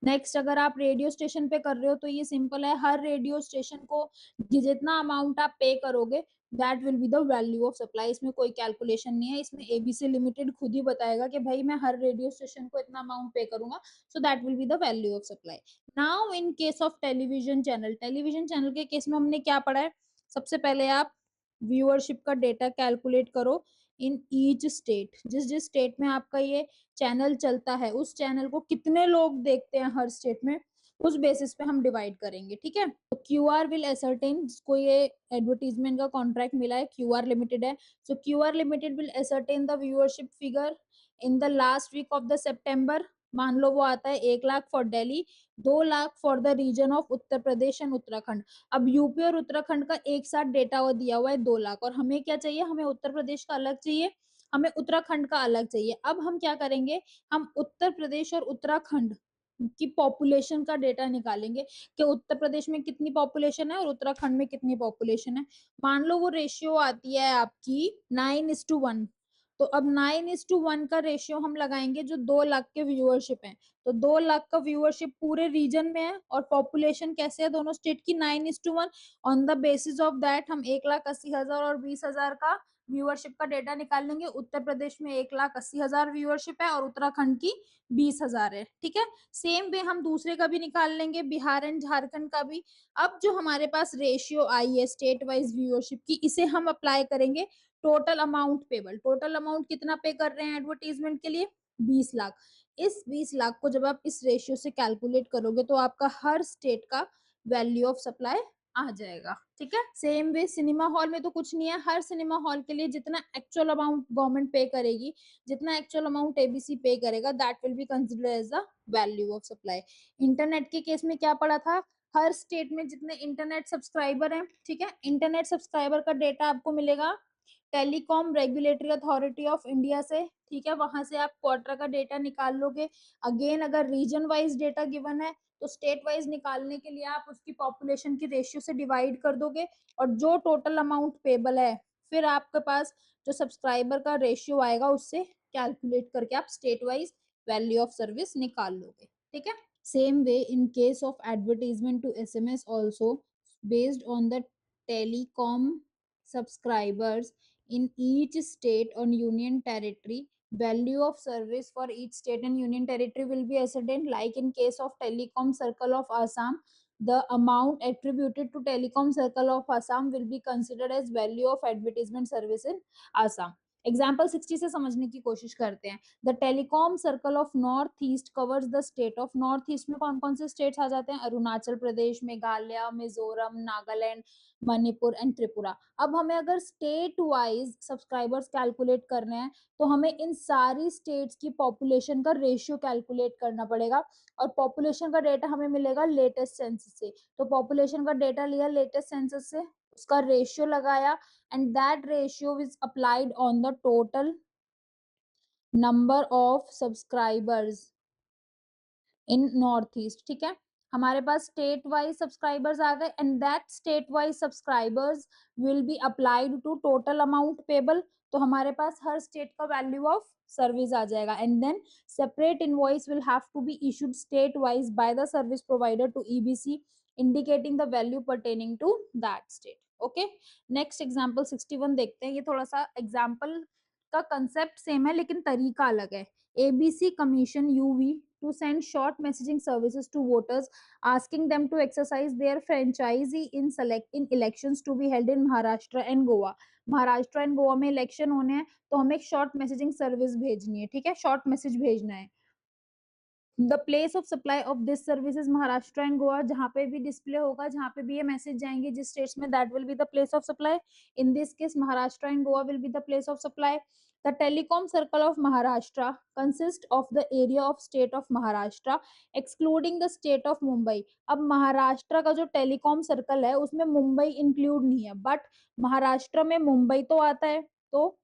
नेक्स्ट, अगर आप रेडियो स्टेशन पे कर रहे हो तो ये सिंपल है, हर रेडियो स्टेशन को जितना अमाउंट आप पे करोगे that will be the value of supply. इसमें कोई कैलकुलेशन नहीं है, इसमें एबीसी लिमिटेड खुद ही बताएगा कि भाई मैं हर रेडियो स्टेशन को इतना अमाउंट पे करूंगा, सो that will be the value of supply. Now in case of television channel, television channel के केस में हमने क्या पढ़ा है, सबसे पहले आप व्यूअरशिप का डेटा कैलकुलेट करो इन ईच स्टेट, जिस जिस स्टेट में आपका ये चैनल चलता है उस चैनल को कितने लोग देखते हैं हर स्टेट में, उस बेसिस पे हम डिवाइड करेंगे, ठीक है। तो क्यू आर विल एसरटेन, जिसको ये एडवर्टीजमेंट का कॉन्ट्रैक्ट मिला है, क्यू आर लिमिटेड है, so Q R limited will ascertain the viewership figure in the last week of the सितंबर। मान लो वो आता है 1,00,000 for Delhi, 2,00,000 for the region of Uttar Pradesh and Uttarakhand. अब यूपी और उत्तराखंड का एक साथ डेटा दिया हुआ है 2,00,000, और हमें क्या चाहिए, हमें उत्तर प्रदेश का अलग चाहिए, हमें उत्तराखंड का अलग चाहिए। अब हम क्या करेंगे, हम उत्तर प्रदेश और उत्तराखंड की पॉपुलेशन का डेटा निकालेंगे कि उत्तर प्रदेश में कितनी पॉपुलेशन है और उत्तराखंड में कितनी पॉपुलेशन है। मान लो वो रेशियो आती है आपकी 9:1, तो अब 9:1 का रेशियो हम लगाएंगे जो 2,00,000 के व्यूअरशिप है, तो 2,00,000 का व्यूअरशिप पूरे रीजन में है और पॉपुलेशन कैसे है दोनों स्टेट की, 9:1। On the basis of that हम 1,80,000 और 20,000 का व्यूअरशिप का डेटा निकाल लेंगे। उत्तर प्रदेश में 1,80,000 व्यूअरशिप है और उत्तराखंड की 20,000 है, ठीक है। सेम वे हम दूसरे का भी निकाल लेंगे, बिहार एंड झारखंड का भी। अब जो हमारे पास रेशियो आई है स्टेट वाइज व्यूअरशिप की, इसे हम अप्लाई करेंगे total amount payable. Total amount कितना पे कर रहे हैं एडवर्टीजमेंट के लिए, 20,00,000। इस 20,00,000 को जब आप इस रेशियो से कैलकुलेट करोगे तो आपका हर स्टेट का वैल्यू ऑफ सप्लाई आ जाएगा, ठीक है। सेम वे सिनेमा हॉल में तो कुछ नहीं है, हर सिनेमा हॉल के लिए जितना एक्चुअल अमाउंट गवर्नमेंट पे करेगी, जितना एक्चुअल अमाउंट एबीसी पे करेगा, that will be considered as the value of supply. Internet के केस में क्या पड़ा था, हर स्टेट में जितने इंटरनेट सब्सक्राइबर हैं, ठीक है, इंटरनेट सब्सक्राइबर का डेटा आपको मिलेगा telecom regulatory authority of India से, ठीक है। वहां से आप क्वार्टर का डेटा निकाल लोगे। अगेन अगर रीजन वाइज डेटा गिवन है तो स्टेट वाइज निकालने के लिए आप उसकी पॉपुलेशन की रेशियो से डिवाइड कर दोगे, और जो टोटल अमाउंट पेबल है फिर आपके पास जो सब्सक्राइबर का रेशियो आएगा उससे कैलकुलेट करके आप state wise value of service निकाल लोगे, ठीक है। Same way in case of advertisement to SMS also, based on the telecom subscribers in each state or union territory, value of service for each state and union territory will be ascertained. Like in case of telecom circle of Assam, the amount attributed to telecom circle of Assam will be considered as value of advertisement service in Assam. Example 60 से समझने की कोशिश करते हैं। The telecom circle of north east covers the state of, north east में कौन कौन से स्टेट्स आ जाते हैं, अरुणाचल प्रदेश, मेघालय, मिजोरम, नागालैंड, मणिपुर एंड त्रिपुरा। अब हमें अगर स्टेट वाइज सब्सक्राइबर्स कैलकुलेट करने हैं तो हमें इन सारी स्टेट्स की पॉपुलेशन का रेशियो कैलकुलेट करना पड़ेगा, और पॉपुलेशन का डेटा हमें मिलेगा लेटेस्ट सेंसस से। तो पॉपुलेशन का डेटा लिया लेटेस्ट सेंसस से, उसका रेशियो लगाया, and that ratio is applied on the total number of subscribers in north east, ठीक है। हमारे पास स्टेट वाइज सब्सक्राइबर्स आ गए, and that state wise subscribers will be applied to total amount payable. तो हमारे पास हर स्टेट का वैल्यू ऑफ सर्विस आ जाएगा and then separate invoice will have to be issued state wise by the service provider to EBC indicating the value pertaining to that state. Okay, next example 61 देखते हैं। ये थोड़ा सा example का concept same है लेकिन तरीका अलग है। ABC commission UV to send short messaging services to voters asking them to exercise their franchisee in elections to be held in Maharashtra and Goa। Maharashtra and Goa में इलेक्शन होने हैं तो हमें एक शॉर्ट मैसेजिंग सर्विस भेजनी है, ठीक है, शॉर्ट मैसेज भेजना है। The place of supply of this services Maharashtra and Goa, जहाँ पे भी डिस्प्ले होगा, जहाँ पे भी ये मैसेज जाएंगे जिस स्टेट्स में, that will be the place of supply. In this case Maharashtra and Goa will be the place of supply. The telecom circle of Maharashtra consists of the area of state of Maharashtra excluding the state of Mumbai। अब महाराष्ट्र का जो telecom circle है उसमें Mumbai include नहीं है, but Maharashtra में मुंबई तो आता है। तो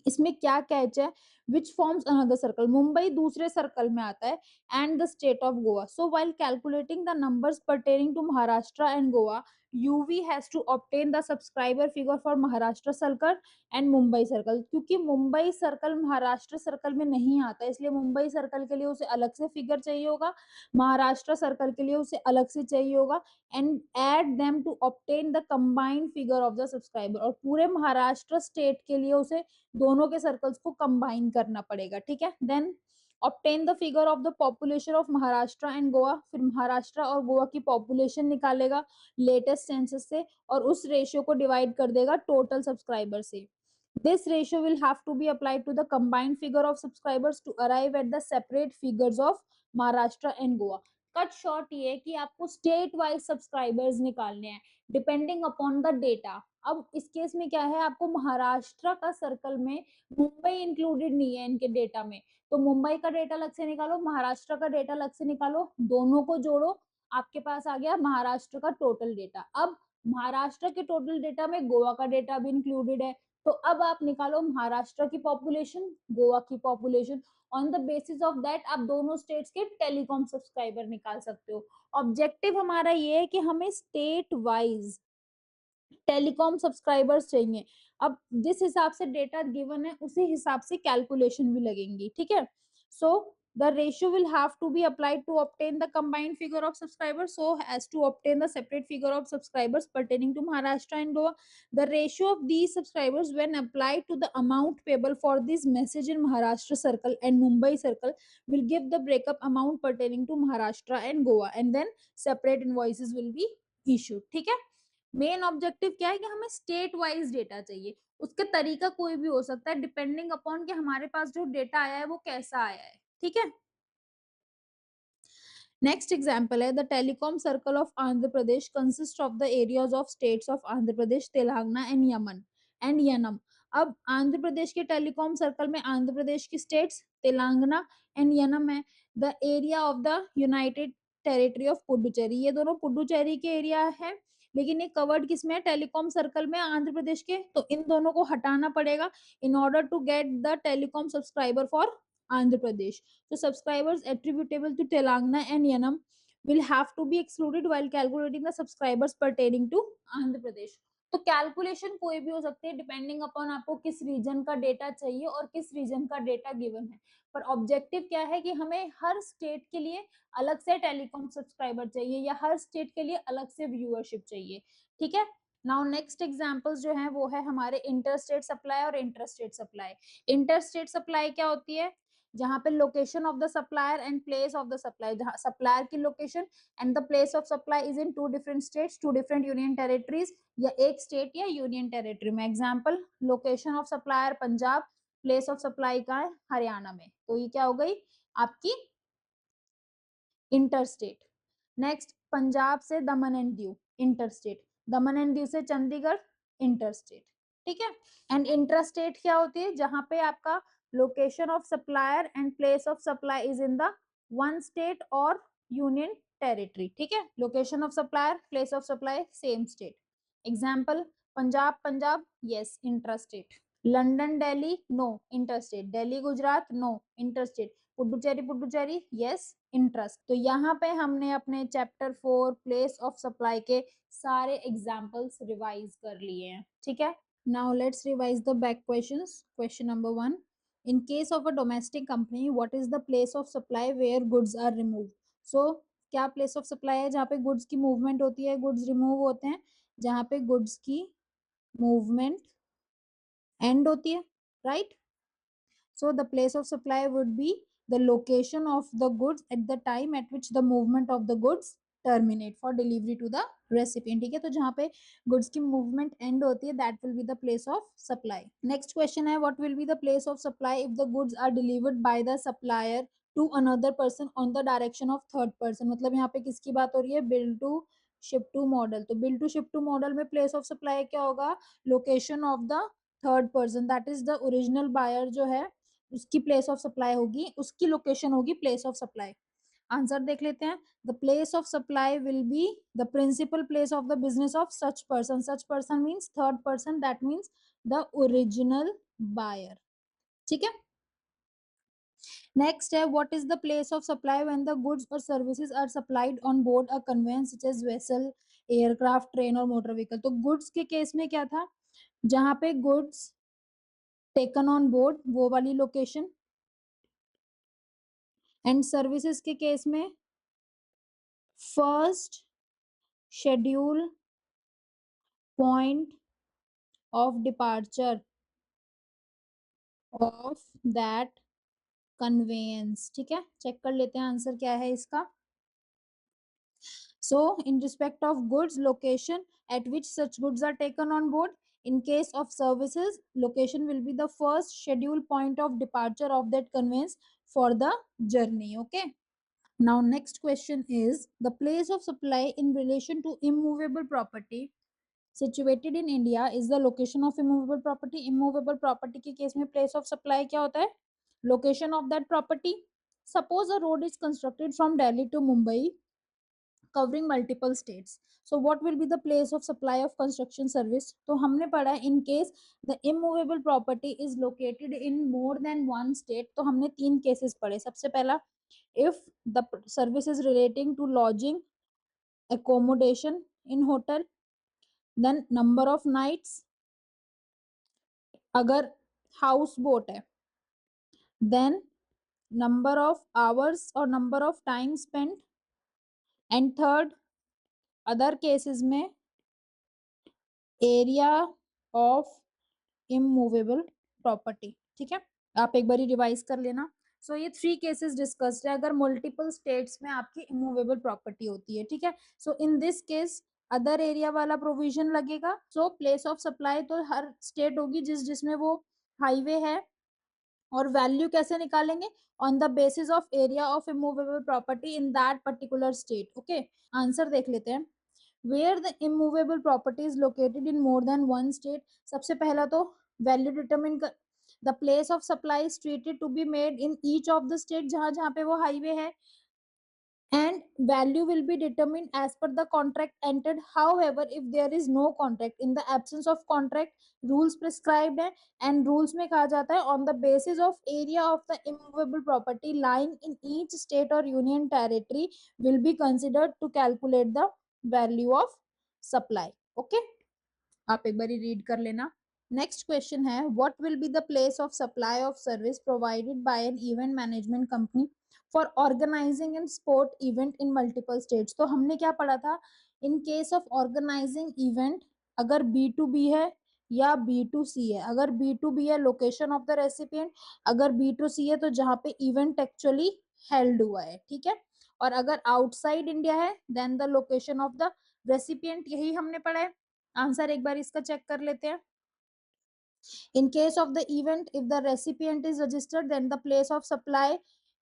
इसमें क्या कैच है, which forms another circle, Mumbai दूसरे सर्कल में आता है and the state of Goa. So while calculating the numbers pertaining to Maharashtra and Goa UV has to obtain the subscriber figure for Maharashtra circle and Mumbai circle. क्योंकि मुंबई सर्कल महाराष्ट्र सर्कल में नहीं आता इसलिए मुंबई सर्कल के लिए उसे अलग से फिगर चाहिए होगा, महाराष्ट्र सर्कल के लिए उसे अलग से चाहिए होगा and add them to obtain the combined figure of the subscriber। और पूरे महाराष्ट्र स्टेट के लिए उसे दोनों के सर्कल्स को कंबाइन करना पड़ेगा, ठीक है। Then obtain the figure of the population of Maharashtra and Goa, फिर महाराष्ट्र और गोवा की पॉपुलेशन निकालेगा लेटेस्ट सेंसस से और उस रेशियो को डिवाइड कर देगा टोटल सब्सक्राइबर से। This ratio will have to be applied to the combined figure of subscribers to arrive at the separate figures of Maharashtra and Goa। Cut short ये है कि आपको स्टेट वाइज सब्सक्राइबर्स निकालने हैं depending upon the data. अब इस case में क्या है, आपको महाराष्ट्र का सर्कल में मुंबई इंक्लूडेड नहीं है इनके डेटा में, तो मुंबई का डेटा अलग से निकालो, महाराष्ट्र का डेटा अलग से निकालो, दोनों को जोड़ो, आपके पास आ गया महाराष्ट्र का टोटल डेटा। अब महाराष्ट्र के टोटल डेटा में गोवा का डेटा भी इंक्लूडेड है, तो अब आप निकालो महाराष्ट्र की पॉपुलेशन, गोवा की population, on the basis of that आप दोनों स्टेट्स के टेलीकॉम सब्सक्राइबर निकाल सकते हो। ऑब्जेक्टिव हमारा ये है कि हमें स्टेट वाइज टेलीकॉम सब्सक्राइबर्स चाहिए। अब जिस हिसाब से डेटा गिवन है उसी हिसाब से कैलकुलेशन भी लगेंगी, ठीक है। सो the ratio will have to be applied to obtain the combined figure of subscribers so as to obtain the separate figure of subscribers pertaining to Maharashtra and Goa। The ratio of these subscribers when applied to the amount payable for this message in Maharashtra circle and Mumbai circle will give the breakup amount pertaining to Maharashtra and Goa and then separate invoices will be issued, ठीक है। Main objective क्या है कि हमें state wise data चाहिए, उसका तरीका कोई भी हो सकता है डिपेंडिंग अपॉन कि हमारे पास जो डेटा आया है वो कैसा आया है, ठीक है। नेक्स्ट एग्जाम्पल है the telecom circle of Andhra Pradesh consist of the areas of states of Andhra Pradesh, Telangana and Yemen and Yanam. अब आंध्र प्रदेश के टेलीकॉम सर्कल में आंध्र प्रदेश की स्टेट्स तेलंगाना एंड यनम है। The area of the United territory of Puducherry, ये दोनों पुडुचेरी के एरिया है लेकिन ये कवर्ड किसमें है, टेलीकॉम सर्कल में आंध्र प्रदेश के, तो इन दोनों को हटाना पड़ेगा in order to get the telecom subscriber for Andhra Pradesh. So subscribers attributable to Telangana and Yanam will have to be excluded while calculating the subscribers pertaining to Andhra Pradesh। तो कैलकुलेशन कोई भी हो सकती है डिपेंडिंग अपॉन आपको किस reason का data चाहिए और किस रीजन का डेटा गिवन है, पर ऑब्जेक्टिव क्या है कि हमें हर स्टेट के लिए अलग से टेलीकॉम सब्सक्राइबर चाहिए या हर स्टेट के लिए अलग से व्यूअरशिप चाहिए, ठीक है। नाउ नेक्स्ट एग्जांपल्स जो है वो है हमारे इंटर स्टेट सप्लाई और inter state supply. Inter state supply क्या होती है, जहां पे location of the supplier and place of the supply, जहां सप्लायर की location and the place of supply is in two different states, two different union territories या एक state या यूनियन टेरिटरी में। Example location of supplier Punjab, place of supply का है हरियाणा में, तो ये क्या हो गई आपकी इंटर स्टेट। नेक्स्ट पंजाब से दमन and Diu inter state, Daman and Diu से चंडीगढ़ इंटर स्टेट, ठीक है। एंड इंटर स्टेट क्या होती है, जहां पे आपका location of supplier and place of supply is in the one state or union territory, ठीक है। location of supplier, place of supply same state। example Punjab Punjab yes intrastate, London Delhi no interstate, Delhi Gujarat no interstate, Puducherry Puducherry yes interest. तो यहाँ पे हमने अपने chapter 4 place of supply के सारे examples revise कर लिए हैं, ठीक है। Now let's revise the back questions. Question number 1. In case of a domestic company, what is the place of supply where goods are removed? So क्या place of supply है जहाँ पे goods की movement होती है, goods remove होते हैं, जहाँ पे goods की movement end होती है, right? So the place of supply would be the location of the goods at the time at which the movement of the goods terminate for delivery to the recipient. ठीक है, तो जहाँ पे goods की movement end होती है, that will be the place of supply. Next question है, what will be the place of supply if the goods are delivered by the supplier to another person on the direction of third person? मतलब यहाँ पे किसकी बात हो रही है? Bill to ship to model. तो bill to ship to model में place of supply क्या होगा? Location of the third person, that is the original buyer जो है उसकी प्लेस ऑफ सप्लाई होगी, उसकी लोकेशन होगी प्लेस ऑफ सप्लाई. आंसर देख लेते हैं. The place of supply will be the principal place of the business of such person. Such person means third person, that means the original buyer. ठीक है. Next है, what is the place of supply when the goods और services are supplied on board a conveyance such as vessel, aircraft, train और motor vehicle. तो goods के case में क्या था? जहां पे गुड्स टेकन ऑन बोर्ड वो वाली लोकेशन, एंड सर्विसेज के केस में first schedule point of departure of that conveyance. ठीक है, चेक कर लेते हैं आंसर क्या है इसका. So in respect of goods, location at which such goods are taken on board. In case of services, location will be the first schedule point of departure of that conveyance for the journey. Okay. Now next question is the place of supply in relation to immovable property situated in India is the location of immovable property. Immovable property के case में place of supply क्या होता है? Location of that property. Suppose a road is constructed from Delhi to Mumbai covering multiple states. So what will be the place of supply of construction service? तो हमने पढ़ा in case the immovable property is located in more than one state. तो हमने तीन cases पढ़े. सबसे पहला, if the service is relating to lodging, accommodation in hotel, then number of nights, अगर हाउस बोट है, then number of hours or number of time spent, and third other cases में area of immovable property. ठीक है, आप एक बार revise कर लेना. सो ये थ्री केसेस डिस्कस्ड है अगर मल्टीपल स्टेट्स में आपकी इमूवेबल प्रॉपर्टी होती है. ठीक है, so in this case other area वाला प्रोविजन लगेगा. सो प्लेस ऑफ सप्लाई तो हर स्टेट होगी जिसमें वो हाईवे है, और वैल्यू कैसे निकालेंगे? On the basis of area of immovable property in that particular state. Okay, answer देख लेते हैं. Where the immovable property is located in more than one state. सबसे पहला तो वैल्यू डिटरमिन कर, the place of supply is treated to be made in each of the state जहां जहां पे वो हाईवे है, and value will be determined as per the contract entered. However, if there is no contract, in the absence of contract, rules prescribed है, and rules में कहा जाता है on the basis of area of the immovable property lying in each state or union territory will be considered to calculate the value of supply. Okay, आप एक बारी read कर लेना. नेक्स्ट क्वेश्चन है, what will be the place of supply of service provided by an event management company for organizing and sport event in multiple states. तो हमने क्या पढ़ा था? In case of organizing event, अगर B2B है या B2C है. अगर B2B है, लोकेशन ऑफ द रेसिपिएंट. अगर B2C है तो जहाँ पे इवेंट एक्चुअली हेल्ड हुआ है. ठीक है, और अगर आउटसाइड इंडिया है then the location of the recipient. यही हमने पढ़ा है. आंसर एक बार इसका चेक कर लेते हैं. In case of the event, if the recipient is registered, then the place of supply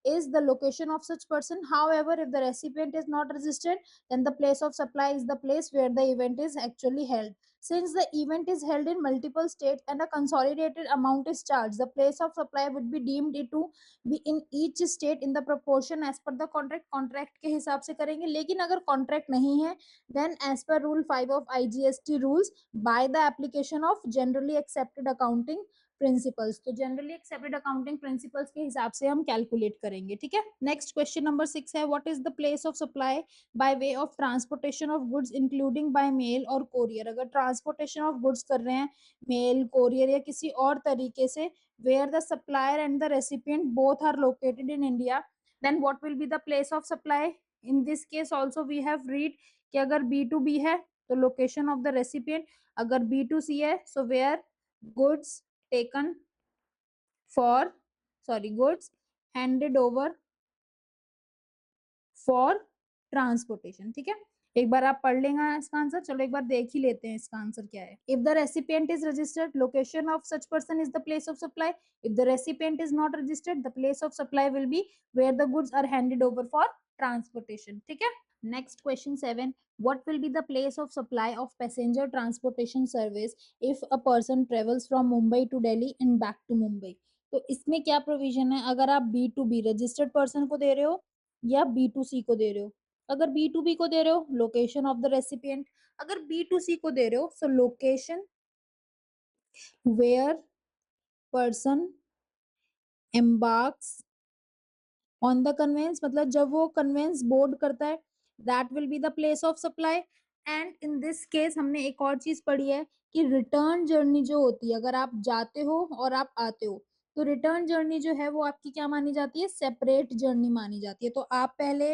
is the location of such person. However, if the recipient is not registered, then the place of supply is the place where the event is actually held. Since the event is held in multiple states and a consolidated amount is charged, the place of supply would be deemed it to be in each state in the proportion as per the contract. Contract के हिसाब से करेंगे, लेकिन अगर contract नहीं है, then as per rule 5 of IGST rules, by the application of generally accepted accounting principles. तो generally एक सेपरेट अकाउंटिंग प्रिंसिपल्स के हिसाब से हम कैलकुलेट करेंगे, ठीक है। नेक्स्ट क्वेश्चन नंबर 6 है, what is the place of supply by way of transportation of goods including by mail और कोरियर। अगर ट्रांसपोर्टेशन ऑफ गुड्स कर रहे हैं मेल, कोरियर या किसी और तरीके से, where the supplier and the recipient both are located in India, then what will be the place of supply. In this case also we have read कि अगर B2B है तो लोकेशन ऑफ द रेसिपिएंट, अगर B2C है so where goods taken for, sorry, goods handed over for transportation, ठीक है। एक बार आप पढ़ लेंगे इसका आंसर, चलो एक बार देख ही लेते हैं इसका आंसर क्या है। If the recipient is registered, location of such person is the place of supply. If the recipient is not registered, the place of supply will be where the goods are handed over for transportation, ठीक है। Next question 7, what will be the place of supply of passenger transportation service if a person travels from Mumbai to Delhi and back to Mumbai। तो इसमें क्या provision है, अगर आप B2B registered person को दे रहे हो या B2C को दे रहे हो। अगर B2B को दे रहे हो, लोकेशन ऑफ द रेसिपिएंट। अगर B2C को दे रहे हो, so location where person embarks on the conveyance, मतलब जब वो कन्वेंस बोर्ड करता है, that will be the place of supply. And in this case हमने एक और चीज पढ़ी है कि रिटर्न जर्नी जो होती है, अगर आप जाते हो और आप आते हो, तो रिटर्न जर्नी जो है वो आपकी क्या मानी जाती है, सेपरेट जर्नी मानी जाती है। तो आप पहले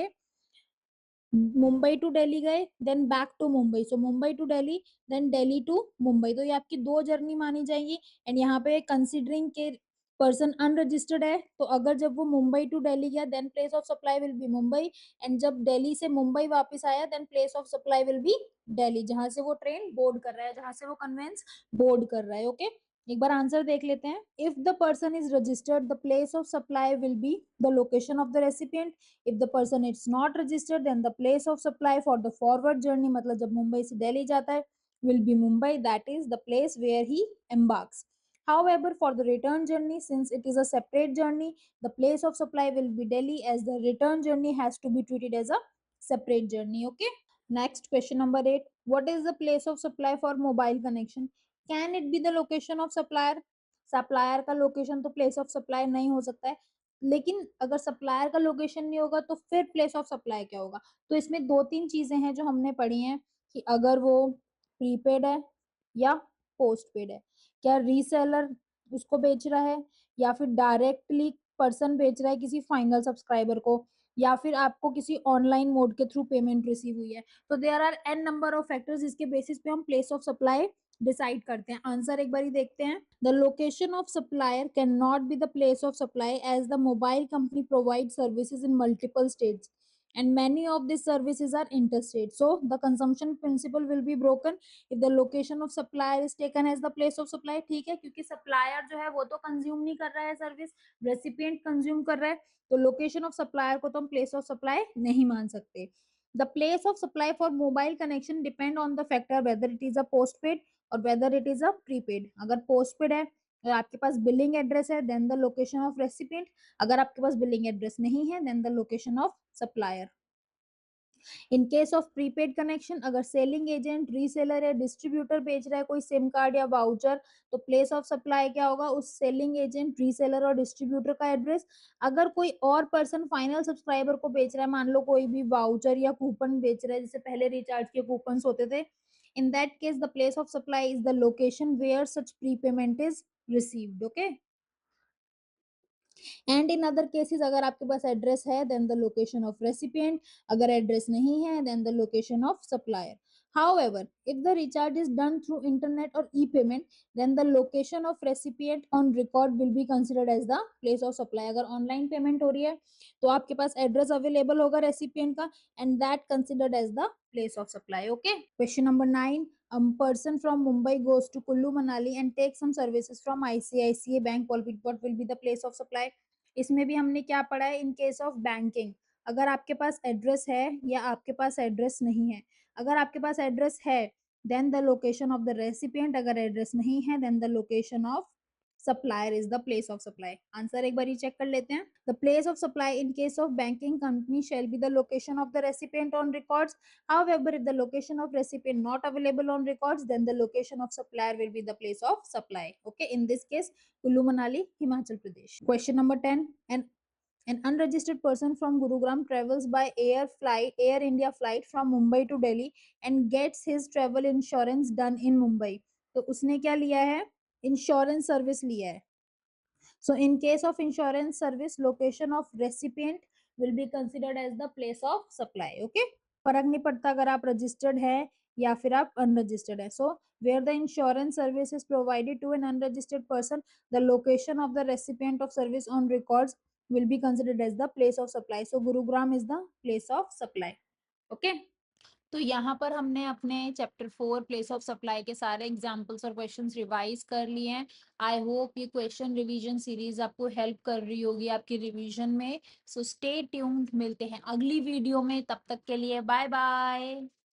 मुंबई टू दिल्ली गए, then back to Mumbai, so Mumbai to Delhi, then Delhi to Mumbai, तो ये आपकी दो जर्नी मानी जाएंगी। एंड यहाँ पे कंसीडरिंग के पर्सन अनरजिस्टर्ड है, तो अगर जब वो मुंबई टू दिल्ली गया, then place of supply will be Mumbai. And जब दिल्ली से मुंबई वापस आया, then place of supply will be Delhi, जहां से वो ट्रेन बोर्ड कर रहा है, जहां से वो कन्वेंस बोर्ड कर रहा है, ओके। एक बार आंसर देख लेते हैं। If the person is registered, the place of supply will be the location of the recipient. if the person is not registered, then the place of supply for the forward journey, मतलब जब मुंबई से दिल्ली जाता है, will be Mumbai, that is the place where he embarks। However, for the return journey, since it is a separate journey, the place of supply will be Delhi, as the return journey has to be treated as a separate journey, okay। Next question number 8, what is the place of supply for mobile connection? Can it be the location of supplier? Supplier का location तो place of supply नहीं हो सकता है, लेकिन अगर supplier का location नहीं होगा तो फिर प्लेस ऑफ सप्लाई क्या होगा। तो इसमें दो तीन चीजें हैं जो हमने पढ़ी हैं कि अगर वो प्रीपेड है या पोस्टपेड है, क्या रीसेलर उसको बेच रहा है या फिर डायरेक्टली पर्सन बेच रहा है किसी फाइनल सब्सक्राइबर को, या फिर आपको किसी ऑनलाइन मोड के थ्रू पेमेंट रिसीव हुई है। तो there are a number of factors जिसके बेसिस पे हम प्लेस ऑफ सप्लाई डिसाइड करते हैं। आंसर एक बार ही देखते हैं। The location of supplier can not be the place of supply as the mobile company provide services in multiple states and many of these services are interstate, so the consumption principle will be broken if the location of supplier is taken as the place of supply। ठीक है, क्योंकि supplier जो है वो तो consume नहीं कर रहा है सर्विस, रेसिपिएंट कंज्यूम कर रहा है, तो लोकेशन ऑफ सप्लायर को तो हम प्लेस ऑफ सप्लाई नहीं मान सकते। The place of supply for mobile connection depend on the factor whether it is a postpaid और whether it is a prepaid। अगर postpaid है और आपके पास बिलिंग एड्रेस है, then the location of recipient. अगर आपके पास बिलिंग एड्रेस नहीं है, then the location of supplier. In case of prepaid connection, अगर सेलिंग एजेंट, रीसेलर या डिस्ट्रीब्यूटर बेच रहा है कोई सिम कार्ड या वाउचर, तो प्लेस ऑफ सप्लाई क्या होगा, उस सेलिंग एजेंट, रीसेलर और डिस्ट्रीब्यूटर का एड्रेस। अगर कोई और पर्सन फाइनल सब्सक्राइबर को बेच रहा है, मान लो कोई भी वाउचर या कूपन बेच रहा है, जैसे पहले रिचार्ज के कूपन होते थे, in that case the place of supply is the location where such prepayment is received, okay। And in other cases, अगर आपके पास एड्रेस है, then the location of recipient. अगर एड्रेस नहीं है, then the location of supplier. However, if the recharge is done through internet or e-payment, then the location of recipient on record will be considered as the place of supply। अगर online payment हो रही है तो आपके पास address available होगा recipient का, and that considered as the place of supply, okay. Question number 9, a person from Mumbai goes to Kullu Manali and takes some services from ICICI Bank, what will be the place of supply। इसमें भी हमने क्या पढ़ा है, इन case of banking, अगर आपके पास address है या आपके पास एड्रेस नहीं है। अगर आपके पास एड्रेस है, then the location of the recipient. अगर एड्रेस नहीं है, then the location of supplier is the place of supply. Answer एक बारी check कर लेते हैं. The place of supply in case of banking company shall be the location of the recipient on records. However, if the location of recipient not available on records, then the location of supplier will be the place of supply. Okay, in this case, Kullu Manali, Himachal Pradesh. Question number 10. An unregistered person from Gurugram travels by Air India flight from Mumbai to Delhi and gets his travel insurance done in Mumbai. तो उसने क्या लिया है? Insurance service लिया है. So in case of insurance service, location of recipient will be considered as the place of supply. Okay, फर्क नहीं पड़ता अगर आप registered है या फिर आप unregistered है. So where the insurance service is provided to an unregistered person, the location of the recipient of service on records will be considered as the place of supply. So Gurugram is the place of supply. Okay. तो यहाँ पर हमने अपने chapter 4 place of supply के सारे examples और questions revise कर लिए हैं. आई होप ये क्वेश्चन रिवीजन सीरीज आपको हेल्प कर रही होगी आपकी रिवीजन में. सो स्टे ट्यून्ड, मिलते हैं अगली वीडियो में. तब तक के लिए बाय बाय.